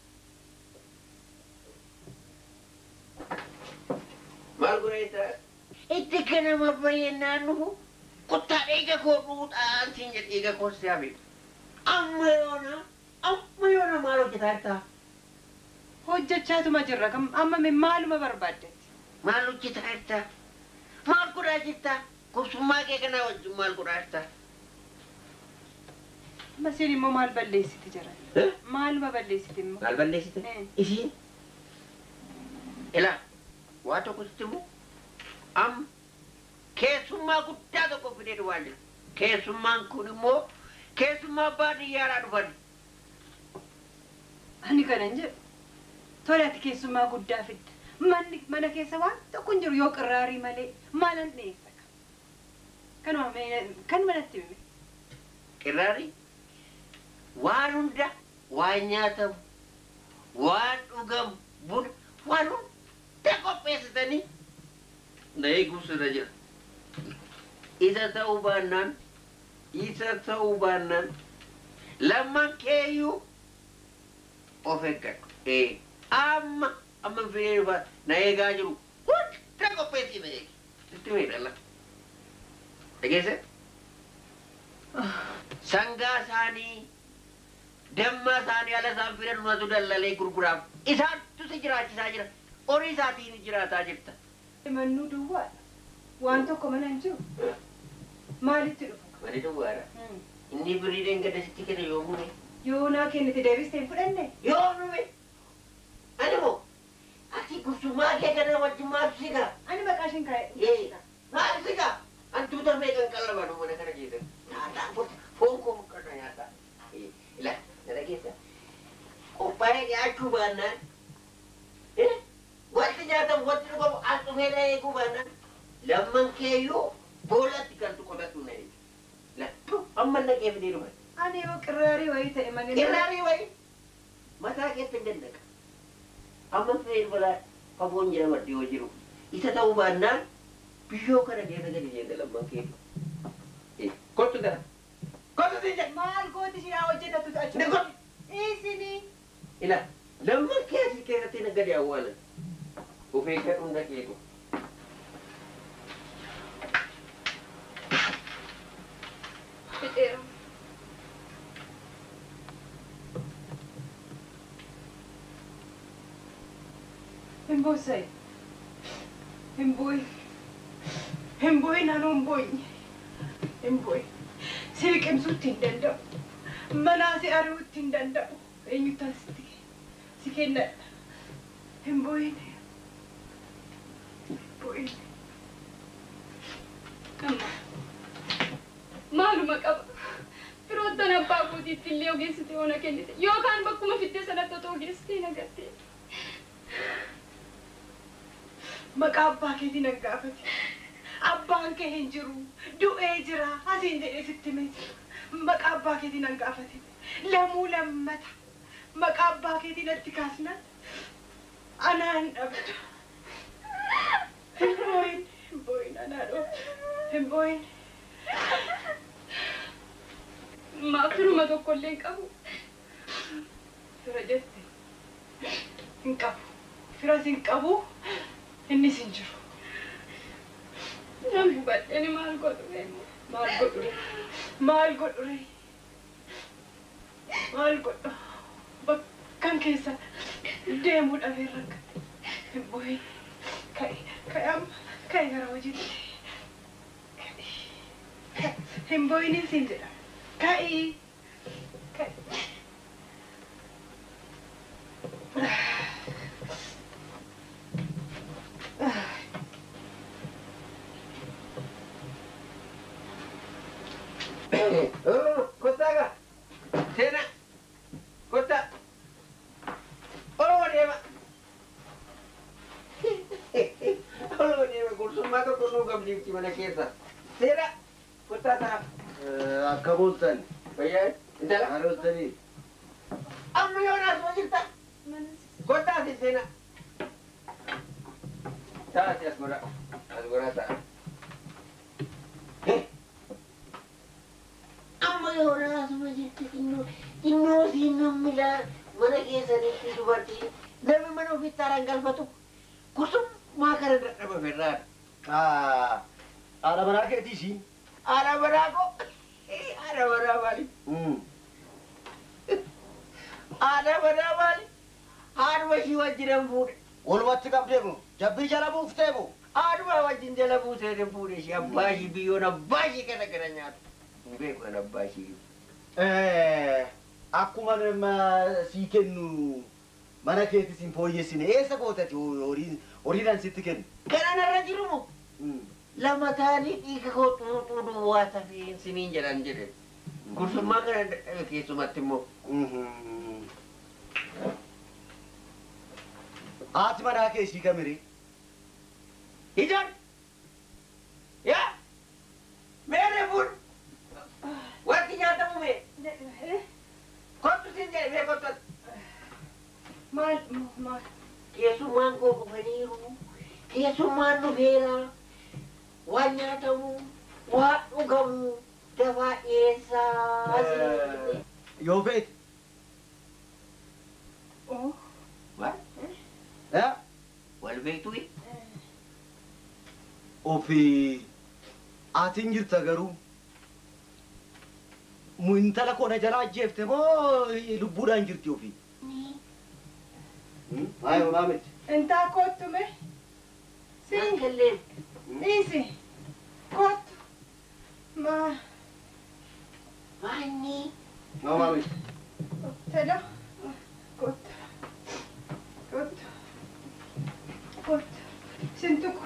Maal godheessa? Itti kanama bayyannaan nuhu kuttaa dhiiga koo dhuudhaan siin jedhe dhiiga koo si hafe. Amma yoona maal hojjetaa jirta? Hojjechaatuma jirra kam amma maaluma barbaaddetti? Maal hojjetaa jirta? Maal godhaa jirta? Gobsummaa kee kanaa wajjin maal godhaa jirta? Masiin immoo maal balleessiti jira? Maaluma balleessiti immoo? Maal balleessite? Isiin? Ilaa waa tokko sitti immoo amma keessummaa guddaa tokko fidee dhufaa jira. Keessummaan kun immoo keessummaa baadiyyaadhaa dhufan. Ani kanan jedhu tole ati keessummaa guddaa fidda. Mana keessa waan tokko hin jiru yoo qirraarii malee maalan dhiyeessa qaba. Kanuma natti hime. Qirraarii waan hunda waan nyaatamu waan dhugamu buna waan hunda qopheessitanii na eeguus irra jira. Isa ta'uu baannaan lamman keeyyuu of eeggadhu. Amma fidee dhufaa na eegaa jiru hunda qopheessii na eegi. Sitti miidhalla. Dhageesse? Sangaa isaanii damma isaanii ala isaan fidan matu dallalee gurguraaf. Isaantu si jiraachisaa jira. Horii isaatiin jiraataa jirta. Mannuu duwwaadha. Waan tokko mana hin jiru. Maalitti dhufu? Mani duwwaadha. Inni biriidhaan gada sitti kenna yoo mume. Yoo naa kennite deebistee hin fudhanne? Yoo mume. Ani moo ati gursummaa kee kana wajjin maal sigaa? Ani maqaa isheen kaa'e. Maal sigaa? Ani tuuta meeqan qallaban mana kana keessa. Naataan foon koo mukkata nyaataa. Ila nana keessa. Qophaa'ee dhiyaachuu baannaan. Wanti nyaatamu wanti dhugamu as dhufee na eeguu baannaan. Lamman keeyyuu boolatti kan tuqotatu na eegi. Lattu amma naqee fidee dhufan. Ani yoo qirraarii wayii ta'e malee. Qirraarii wayii mataa keessa dandaqa. Amma fidee dhufa fagoon jedhama dhiyoo jiru. Isa ta'uu baannaan biyyoo kana keessa gadi jeenda lamman keeyyuu. Kottu gara. Kottu si jedha. Maal gooti si yaa hojjetatu achi. Isinii. Ila lamman keessi keessatti na gadi awwaalan. Of eeggadhu hunda keetu. Fixeera. Himboosai. Himboy. Himboy naannoo himboyne. Himboy. Si liqimsuutti hin danda'u. Manaa si ari'uutti hin danda'u. Eenyutaan si kennadha. Himboyne. Himboyne. Amma maaluma qaba. Firoottan abbaa kootiitti illee ogeessite yoo na kennite yookaan bakkuma fiddee sanatti otoo ogeessitee na gattee. Maqaa abbaa keetii nan gaafate. Abbaan kee hin jiru. Du'ee jira. Asiin jedhee sitti himee. Maqaa abbaa keetii nan gaafate. Lamuu lammata. Maqaa abbaa keetii natti kaasnaan anaan dhabda. Himboyin anaa dhoofta. Himboyin. Firuma tokkollee hin qabu. Fira jette. Hin qabu. Firas hin qabu. Innis hin jiru. Namni badheeni maal godhure? Maal godhure? Maal godhure? Maal godhu? Bakkan keessa deemuu dhabee rakkate. Himboyin. Ka'e amma ka'e gara hojiitti. Himboyiniin siin jedha. Ka'e. Ka'e. Kottaga. Sena. Kotta. Oromoo deema. Oromoo deema gursummaa tokko nuu qabdiifti mana keessa. Sena. Kottaa ta'a. Akka bultan. Fayyaa. Intala. Haala bultanii. Amma yoo naasuma jirta. Kottaa si sena. Ta'a si as godha. As godha ta'a. Amma yoo naasuma jirta xinnoo siin miilaa mana keessanitti dubartii namni mana ofitti haaraan galfatu gursummaa kana dadhaba ferraadha. Haadha manaa keetiisi. Haadha manaa koo. Haadha manaa maali? Ada pada mali. Haru masih wajib fude. Walumatti qabdeemu jabbii jala buufteemu. Haru wajib jala fude fude si abbashi biyo na bashi kana kana nyaatu. Ube kana bashi. Akkuma nama sii kennu mana keetti sin fooyyessine eessa gootati horiidhaan sitti kennu. Kana narra jiru moo? Lama taanii dhiiga koo xuuxuu waa tafeen siniin jedhan jedhe. Gursummaa kana keessumatti immoo. Haati manaa kee ishii kamiri? Ijoon! Yaa! Meerre bun! Wanti nyaatamu mee? Kottu sin jedhe mee kottu? Maal? Keessummaan koo dhufaniiru. Keessummaan dhufeera. Waan nyaatamu, waan dhugamu, dafaa dhiyeessaa. Yoo feete. Maal? Wal beektu'i? Ofii atiin jirta garuu intala koona jalaa ajjeefte moo lubbuudhaan jirti ofii? Maayo maamiti. Intaa kottume? Siin kalleen. Dhiisi. Kottu. Maanni? Maa maamiti. Tela. Kottu. Sintuku.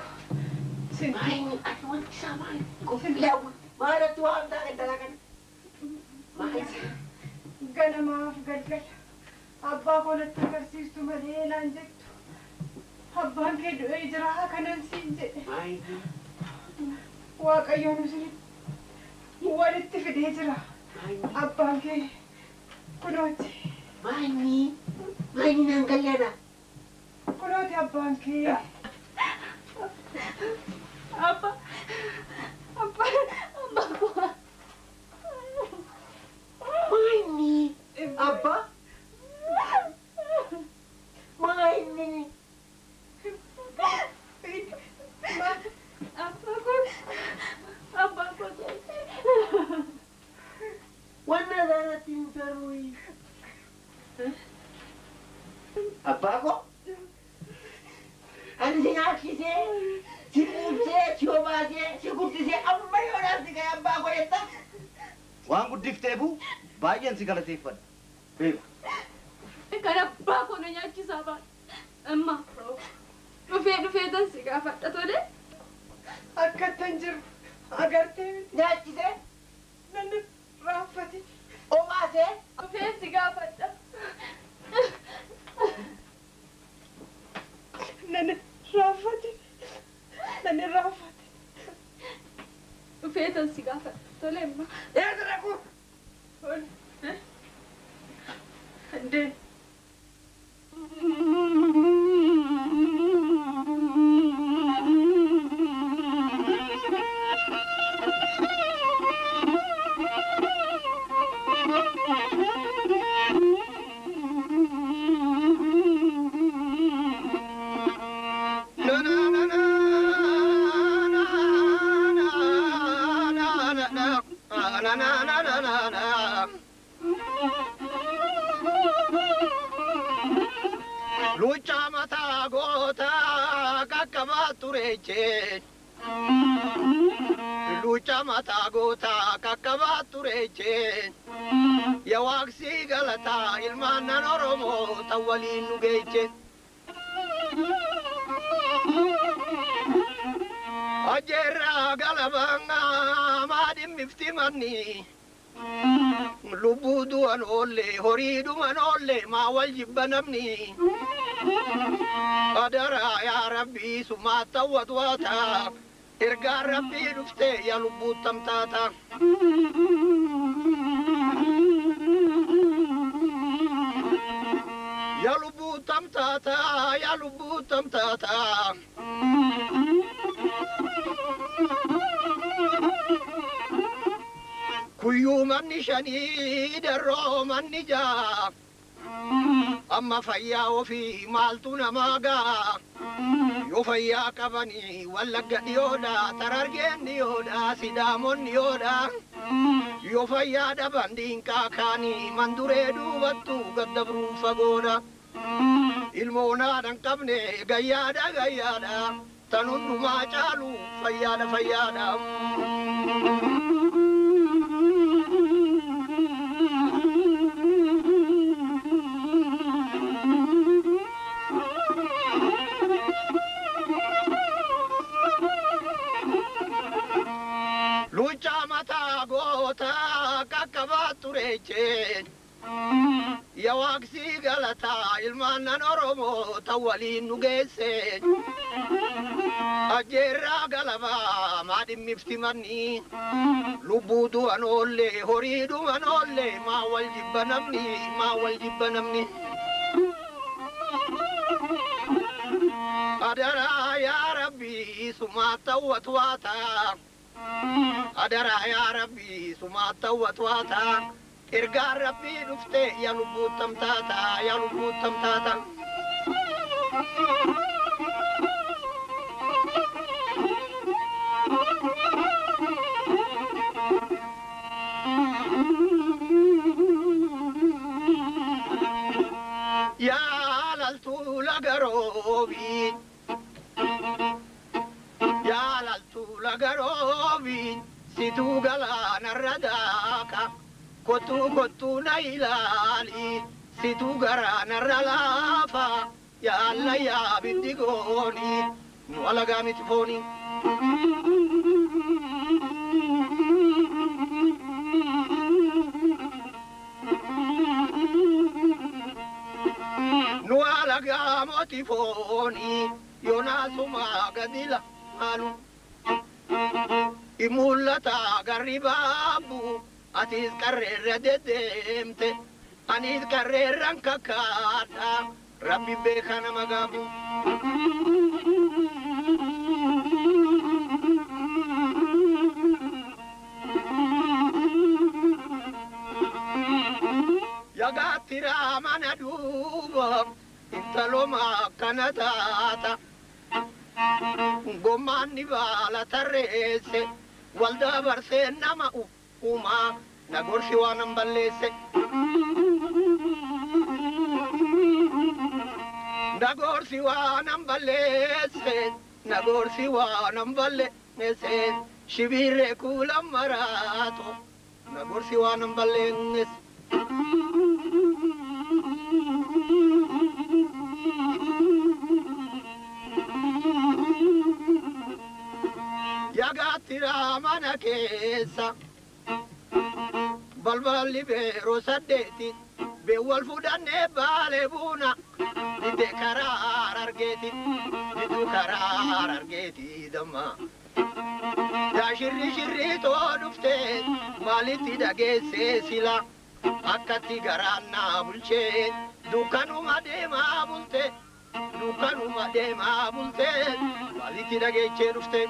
Maanni ati wanti isaa maali? Qofilaawu. Maalatti waan taa'e dalagan? Ganamaaf galgala. Abbaa koonatti agarsiistu malee naan jettu. Abbaan kee du'ee jira kanan siin jedhe. Waaqayyoon isin walitti fidee jira. Abbaan kee kunooti. Maanni naan gallaana. Kunooti abbaan kee. Abba koo. Maanni. Abba? Maanni. Abba koo. Wanna zanatti hin tarui. Abbaa koo? Ani si nyaachisee, si quubsee, si obaasee, si guddisee amma yoonaaf si ga'e abbaa koo jetta. Waan guddifteefu baay'een si galateeffadha. Beeku. Kan abbaa koo na nyaachisaa baadha. Amma dhufee tan si gaafadha tole. Akkattan jiru agartee Nyaachisee, nanni raaffate. obaasee, Dhufee si gaafadha. Nanni raaffate. Dhufee tan si gaafadha tole amma. eessa dhaqu? Ndee. Lucha mata gota kakaba tureche. Lucha mata gota kakaba tureche. Yawaksi galata ilmanan oromo tawalin nugeche. Ajera galabanga madim miftimani. Lubudu an olle, horidu man olle, ma wajibba namni. Adara ya Rabbi sumata wadwata, irga Rabbi dufte ya lubu tamtata. Ya lubu tamtata, ya lubu tamtata. Kuyu manni shani darro manni ja. Amma fayya ofi maltu namaga. Yo yoo fayyaa qabanii wallagga dhiyoodha tarargeen dhiyoodha sidaamoon dhiyoodha yoo fayyaa dhaban diinqaa kaanii manduree duubattu gaddabruu fagoodha ilmoonaadhan qabne gayyaadha tan hundumaa caalu fayyaadha tureche ya waksi galata ilmanan oromo tawalin nugese ajera galaba madim miftimani lubudu anolle horidu anolle ma wal jibbanamni adara ya rabbi sumata watwata adara ya rabbi sumata watwata irga rabbi dufte ya lubutam tata ya laltu lagarobi situ galana radaka kotu na ilali situ garana ralafa ya alla ya bidigoni wala gamit foni wala gamot foni yona suma gadila alu imullata garibabu atis karrera dedemte anis karreran kakada rabbi bekana magabu yagatira manaduba intaloma kanatata gomani bala tarese walda barse nama uma nagorsi wanam ballese nagorsi wanam ballese shibire kulam marato nagorsi wanam ballese yagatira mana kesa balballi bero saddeti be wal fudanne bale buna ide karar argeti dama ya shirri to dufte maliti dagese sila akkati garanna bulche dukanu madema bulte maliti dagece dufte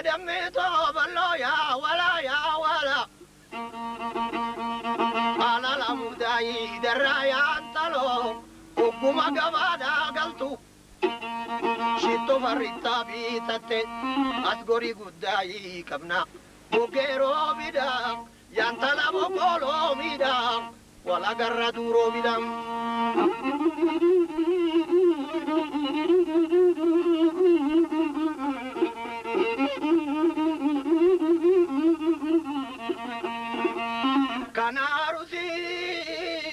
damme to ballo ya wala ala la mudai daraya antalo ukuma gabada galtu shito farita bitate asgori gudai kabna bogero bidam yantala bokolo midam wala garra duro bidam kanarusi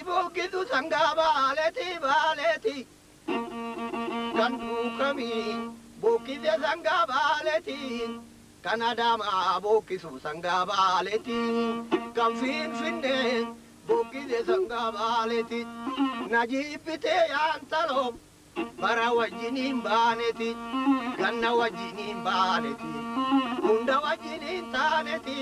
bokitu sanga baleti kandu kami bokite sanga baleti kanadama bokisu sanga baleti kamfin finne bokite sanga baleti najipite yantalo bara wajinin baneti ganna wajinin baneti unda wajinin taneti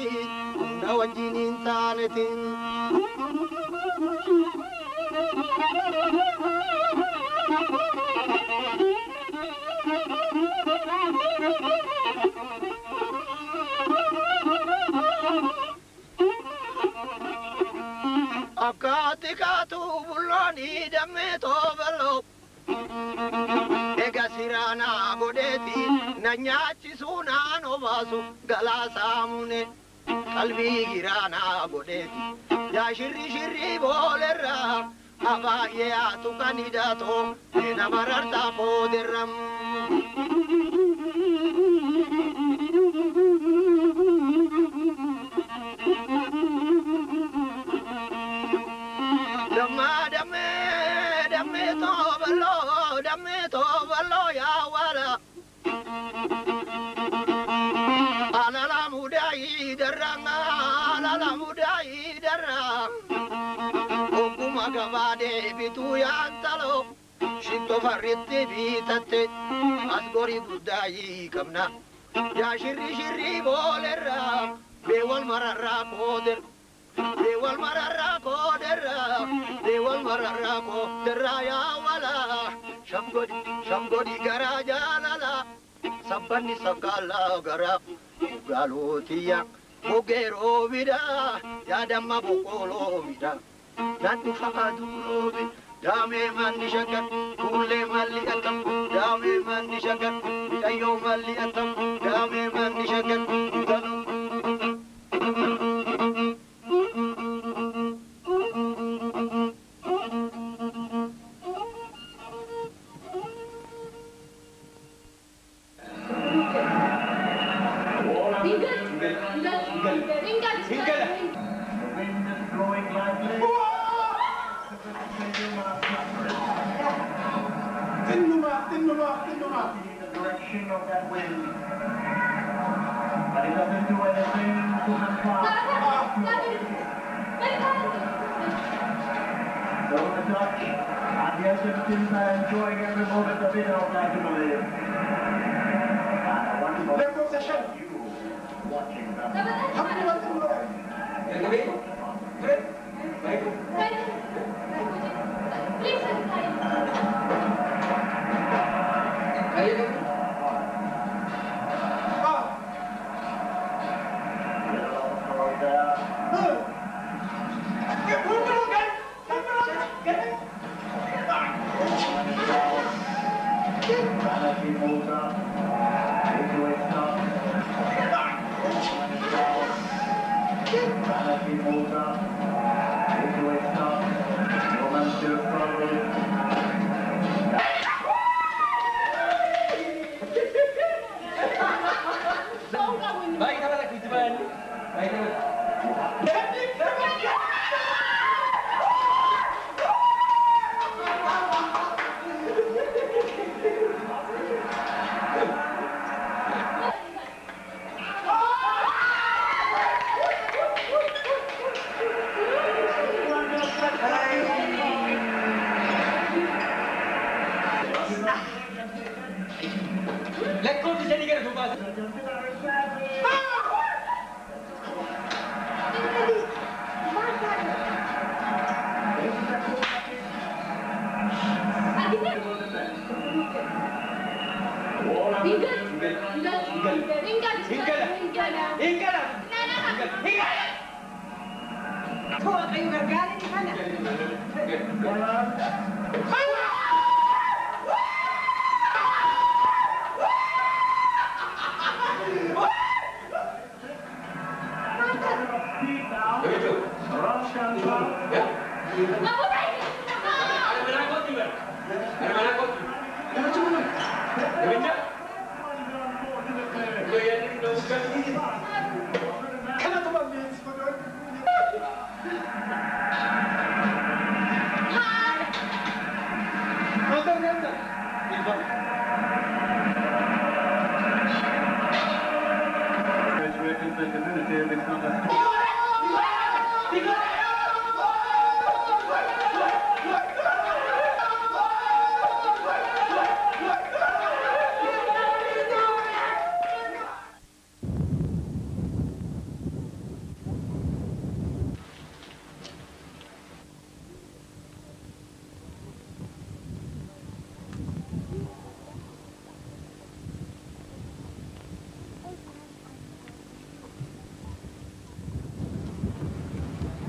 tukani damme tobalo ega sirana godeti na nyaachisu naano baasu galaasaamune qalbii giraana godeti yaa shirri boolerra abaaye tukani dato ena mararta booderram damme tobalo ya wala alala mudai daranga alala mudai darang okuma gabade bitu yantalo shito farritte bitate asgori budai kamna ya shirri bolerra bewal mararra koder bewal mararra koderra bewal mararra koderra ya wala Shamgodi garaja lala sabbani sakala gara galotiya bogero vida yadamma bokolo vida nandu fakaduro bi dame mandi shakat kulle malli atam dame mandi shakat tayo malli atam dame mandi shakat Enjoying every moment of it, I'd like to believe. Wonderful session. You watching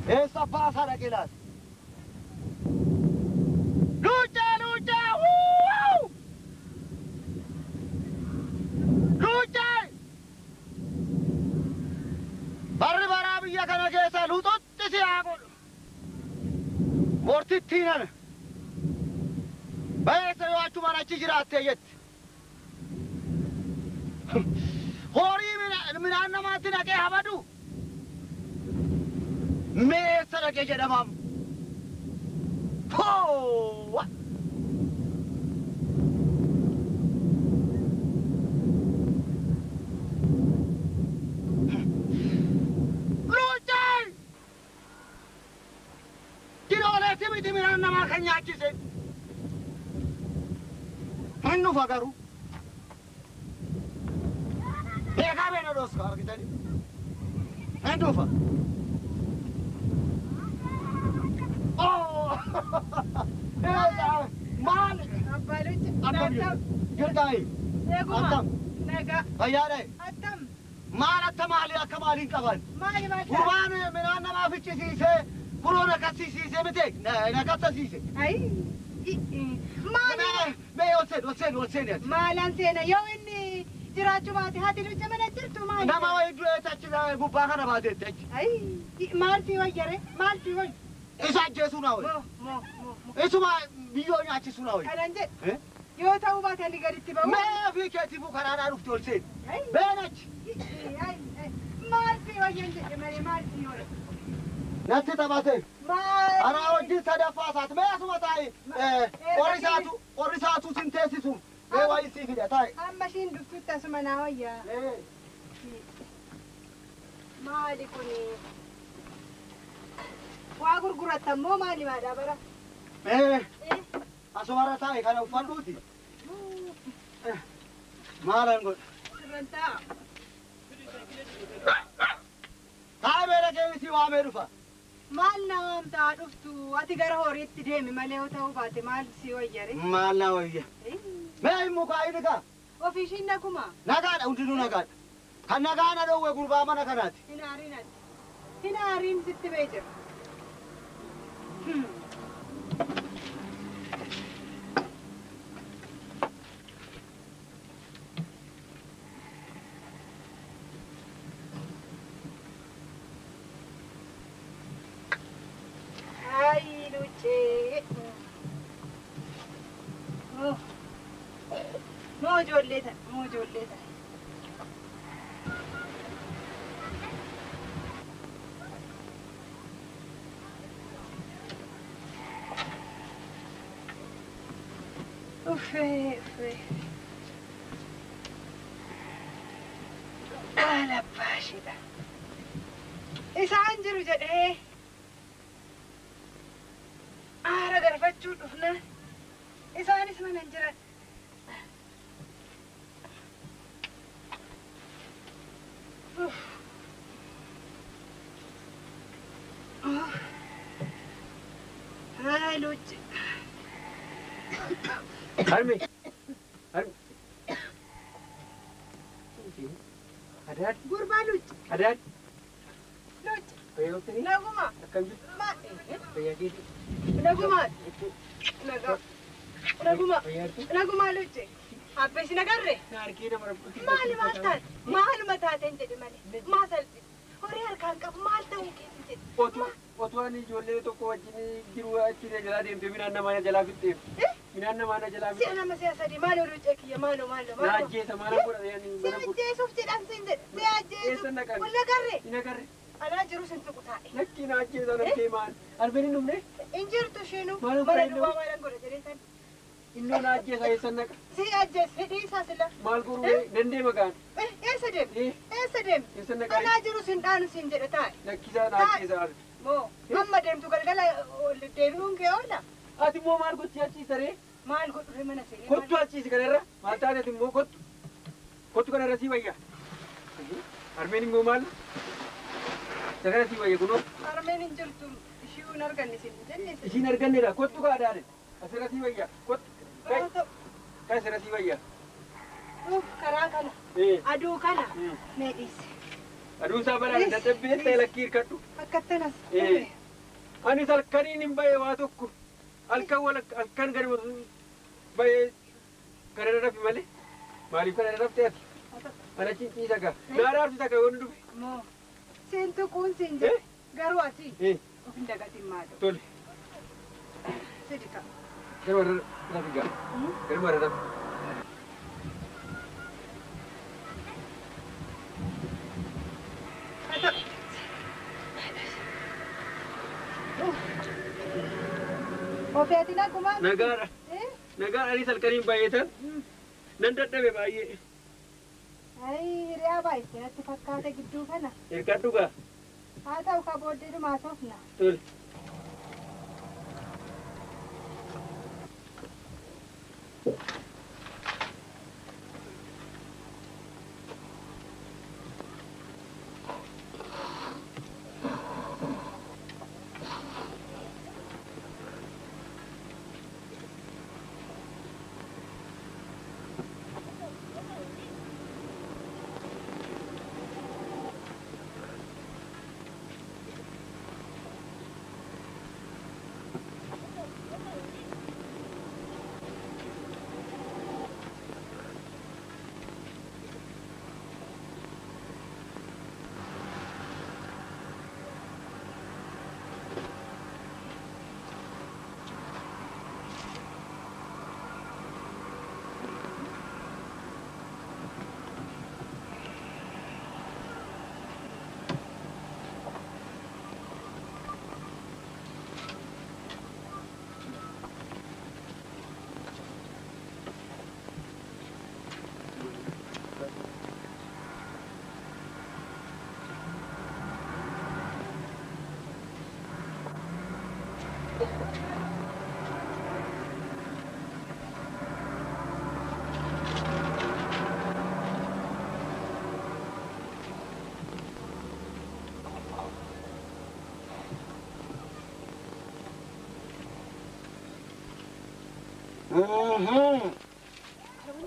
Esa pasa la que las. Mortittiinan. Baay'ee yoo achumaan achi jiraatte jetti. Horii midhaan namaatti naqee habadu. Meessa dhaqee jedhamaam. Hoo! Luucaan! Kirooleetti miti midhaan namaa kan nyaachise. Hin dhufa garuu. Beekaa beena dhoska argitanii. Hin dhufa. Maal? Girgaayi. Attam. Fayyaadhae. Maal akka maalii akka maaliin qaban? Gurbaan midhaan namaa ficcisiisee kunoo na kassisiisee miti na kassasiise. Mee ol seeni. Maalaan seena yoo inni jiraachuu baate haati lucha mana jirtu maali? Nama wayii du'eessa achi gubbaa kana baateetti achi. Maal si wayyare? Maal si wayyu? Isa ajjeesuu naa wayi. Isuma biyyoo nyaachisuu naa wayi. Kanan jedhe. Yoo ta'uu baate ani gaditti ba'u. Mee ofii keetiifuu karaadhaa dhufte ol seeni. Beenachi. Maal si wayyan jedhe malee maal si wayyu? Natti taphate. Maal? Anaa wajjin sadaffaa isaati. Mee asuma taa'i. Qorrisaatu sin teessisu. Mee wayii sii fida taa'i. Amma ishiin dhuftutti asuma naa wayyaa. Maali kuni? Waa gurguratta immoo maali maadaabara? Asumarra taa'i kana uffadhuuti. Maalan godha? Sirrantaa. Taa'i meedha keemisii waamee dhufa. Maal na waamtaa dhuftu? Ati gara horiitti deemi malee yoo ta'uu baate maal si wayyare? Maal na wayya? Mee immoo kaa'ini kaa? Ofiishiin naguma? Nagaadha hundinuu nagaadha. Kan nagaa na dhowwe gurbaa mana kanaati. Hin aariin ati. Hin aariin sitti bee jira. Ay, luce. Moo ijoollee ta'a. Uffe. Alaabbaashidha. Isaan jiru jedhee aara galfachuu dhufna. Isaanis mana hin jiran. Hai lucu. Harmi. Adat. Gurbaa lucu. Adat. Lucu. Fayyoottani? Naguma. Akkam jirtu? Fayyaadheeti. Naguma. Naguma lucu. Abbeesi nagarre? Naarkii nama rabbuuti. Maali maal taate? Maaluma taateen jedhe malee. Maa salphise? Horii harkaan qabu maal ta'uu keessa jedhe? Otoo ani ijoollee tokko wajjin jiru achi jalaa deemtee midhaan namaa jalaa fixxeef. Midhaan namaa na jalaa fixxeef. Si'a nama si'a sadii maaloo luucee kiyya maaloo. Na ajjeesa maala godha yaani. Si ajjeesuuf jedhan sin jedhe. Si ajjeesuuf. Eessa naqan? Wal nagarre? Hin agarre. Alaa jiru sin tuqu taa'e. Lakkii na ajjeesa naftee maal? Albeen hin dhumne? Injirtu isheenuu. Maaloo Bara fayyadamu? duwwaa maalan godha jedhee san. Innoo na ajjeesa eessa naqa? Si ajjees hidhii isaa sila. Maal godhu dandee maqaan? Eessa deemi? Eessa deemi? Eessa naqa? Alaa jiru sin dhaanu sin jedhe taa'e. Lakkisaa na ajjeesa. Moo amma deemtu galgala deebi'uun kee oola. Ati immoo maal gochi achiisa ree? Maal godhu mana seenee? Kottu achiisi kanarra. Maal taateeti immoo kottu. Kottu kanarra sii wayya. Harmeen immoo maal? Sagara sii wayya kunoo. Harmeen hin jirtu. Ishii hin arganne sin jenne. Ishiin arganneedha. Kottu kaadhaane. Asirra sii wayya. Kottu. Kan asirra sii wayya. Karaa kana. Aduu kana. Mee dhiise. Aduun isaa baraan dadhabbee ta'e lakkii hirkadhu. Akkattanas. Anis halkaniin hin bahe waa tokko. Halkan gadi bahee kana rarrafi malee. Maaliif kana rarraftee ati? Ana cinciisa gaa. Naa raabsi takka yoo dhufe. Moo siin tuquun siin jedhe garuu ati of hin dagatin maadoo. Tole. Sidika. Garuu irra figaa. Garuu irra. Ofeeti nagumaan. Nagaadha. Nagaan anis halkaniin baay'atan. Nan dadhabe baay'ee. Ai hiriyaa baay'ee natti fakkaate gidduu kana. Hirkadhu gaa. Haa ta'u ka booddee dhumaa soofna. Tole.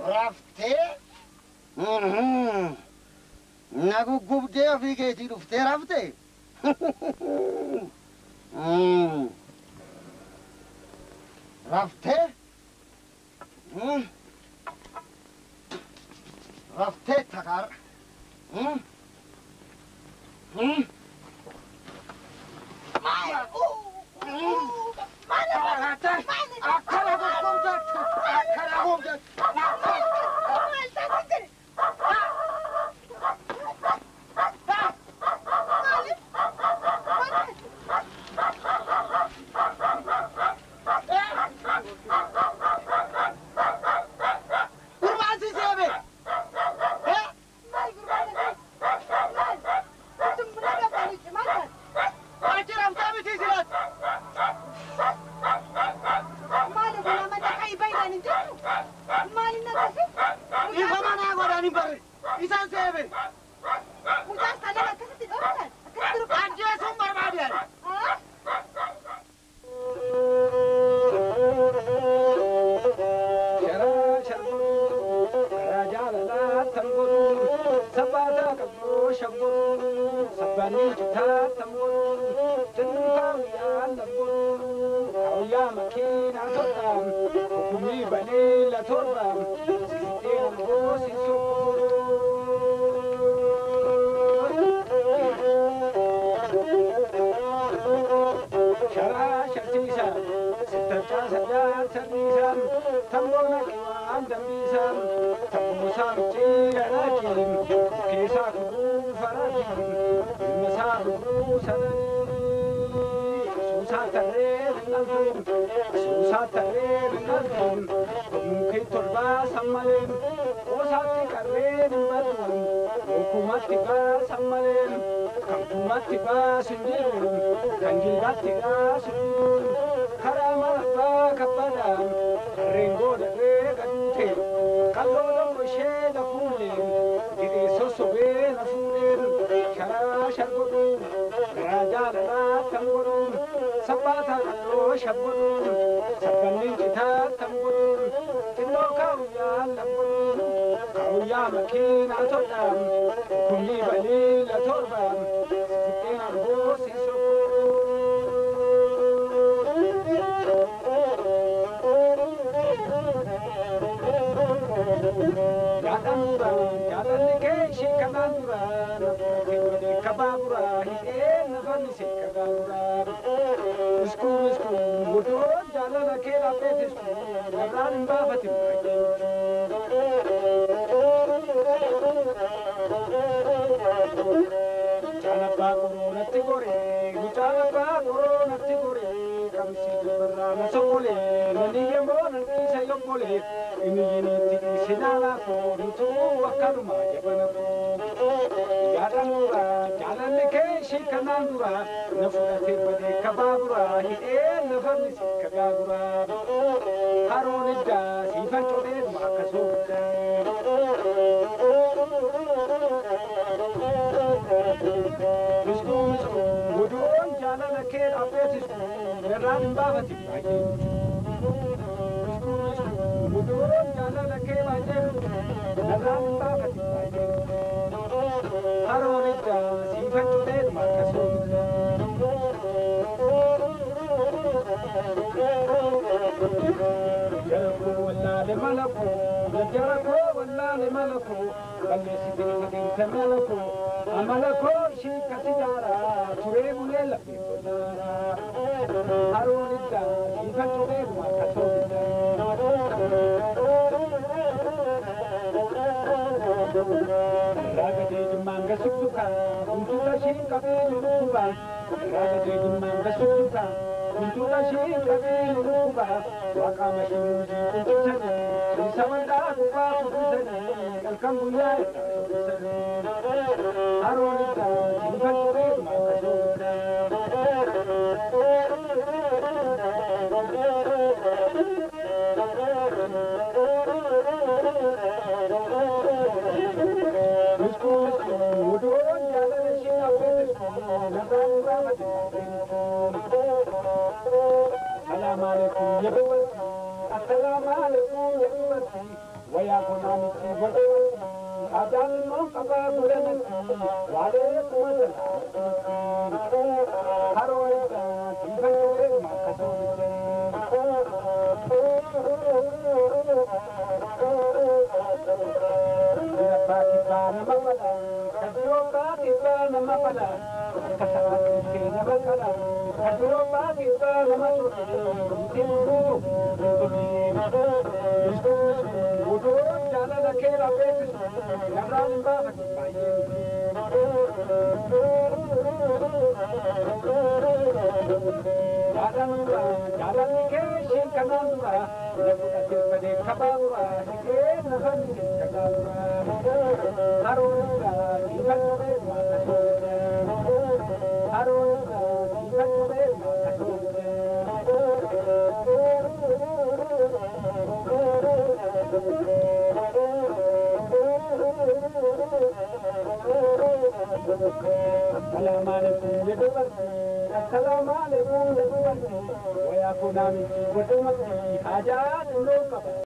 Raftee? Naguggubdee ofii keetii dhuftee raftee? Raftee? Raftee takaara. abeetis narraan hin baafatin Calabbaa koronatti goree, calabbaa koronatti goree, kamsi dubarraa na sokolee, nani yemmuu nan dhiisa yombolee, inni yinitti dhiise naalaa koo, nutuu akkanuma jabana koo. Yaadamuura, jaalalli kee ishee kanaan dura, na fudhatee badee kabaabura, hidhee lafarni si kagaagura. Haroon iddaa siifan codeeduma akka soofiddaa. Muduun jaalala kee dhaabbeetis irraan hin baafatin Muduun jaalala kee baay'ee irraan hin baafatin Haroon iddaa siifan cuteeduma akka soofiddaa. Jalakoo wallaale malakoo, jalakoo wallaale malakoo, balleessitee faginte malakoo, amalakoo ishee kasi jaaraa, turee bulee lafee tolaaraa. Haroon iddaa siifan cuteeduma akka soofiddaa. Raagatee jimmaan gasubsukaa, guntuudha ishee qabee lulukubaa. Raagatee jimmaan gasubsukaa, guntuudha ishee qabee lulukubaa. Waaqaama ishee muuzii qunxisanii, isa bal'aa gubaa fuudhisanii, halkan guyyaa irraa shobbisanii. Haroon iddaa siifan cuteeduma akka Muduun jaalala ishee dhaabbeetis narraan hin baafatin Assalaamu alaikum ya dubartii, assalaamu alaikum ya dubartii, wayaa konaanitti godhamatti, aadaan immoo qabaa godhamatti, waaleekuma salaamatti, haroo iddaa siifan cuteeduma akka Jaalalli kee isheen kanaan dura, na fudhatee badee kabaabura, hidhee lafarni si kagaagura. Haroon iddaa siifan cuteeduma akka soofiddaa. Haroon iddaa siifan cuteeduma akka Assalaamu alaikum ya dubartii, assalaamu alaikum ya dubartii, wayaa konaanitti godhamatti, haajaa xinnoo qaba.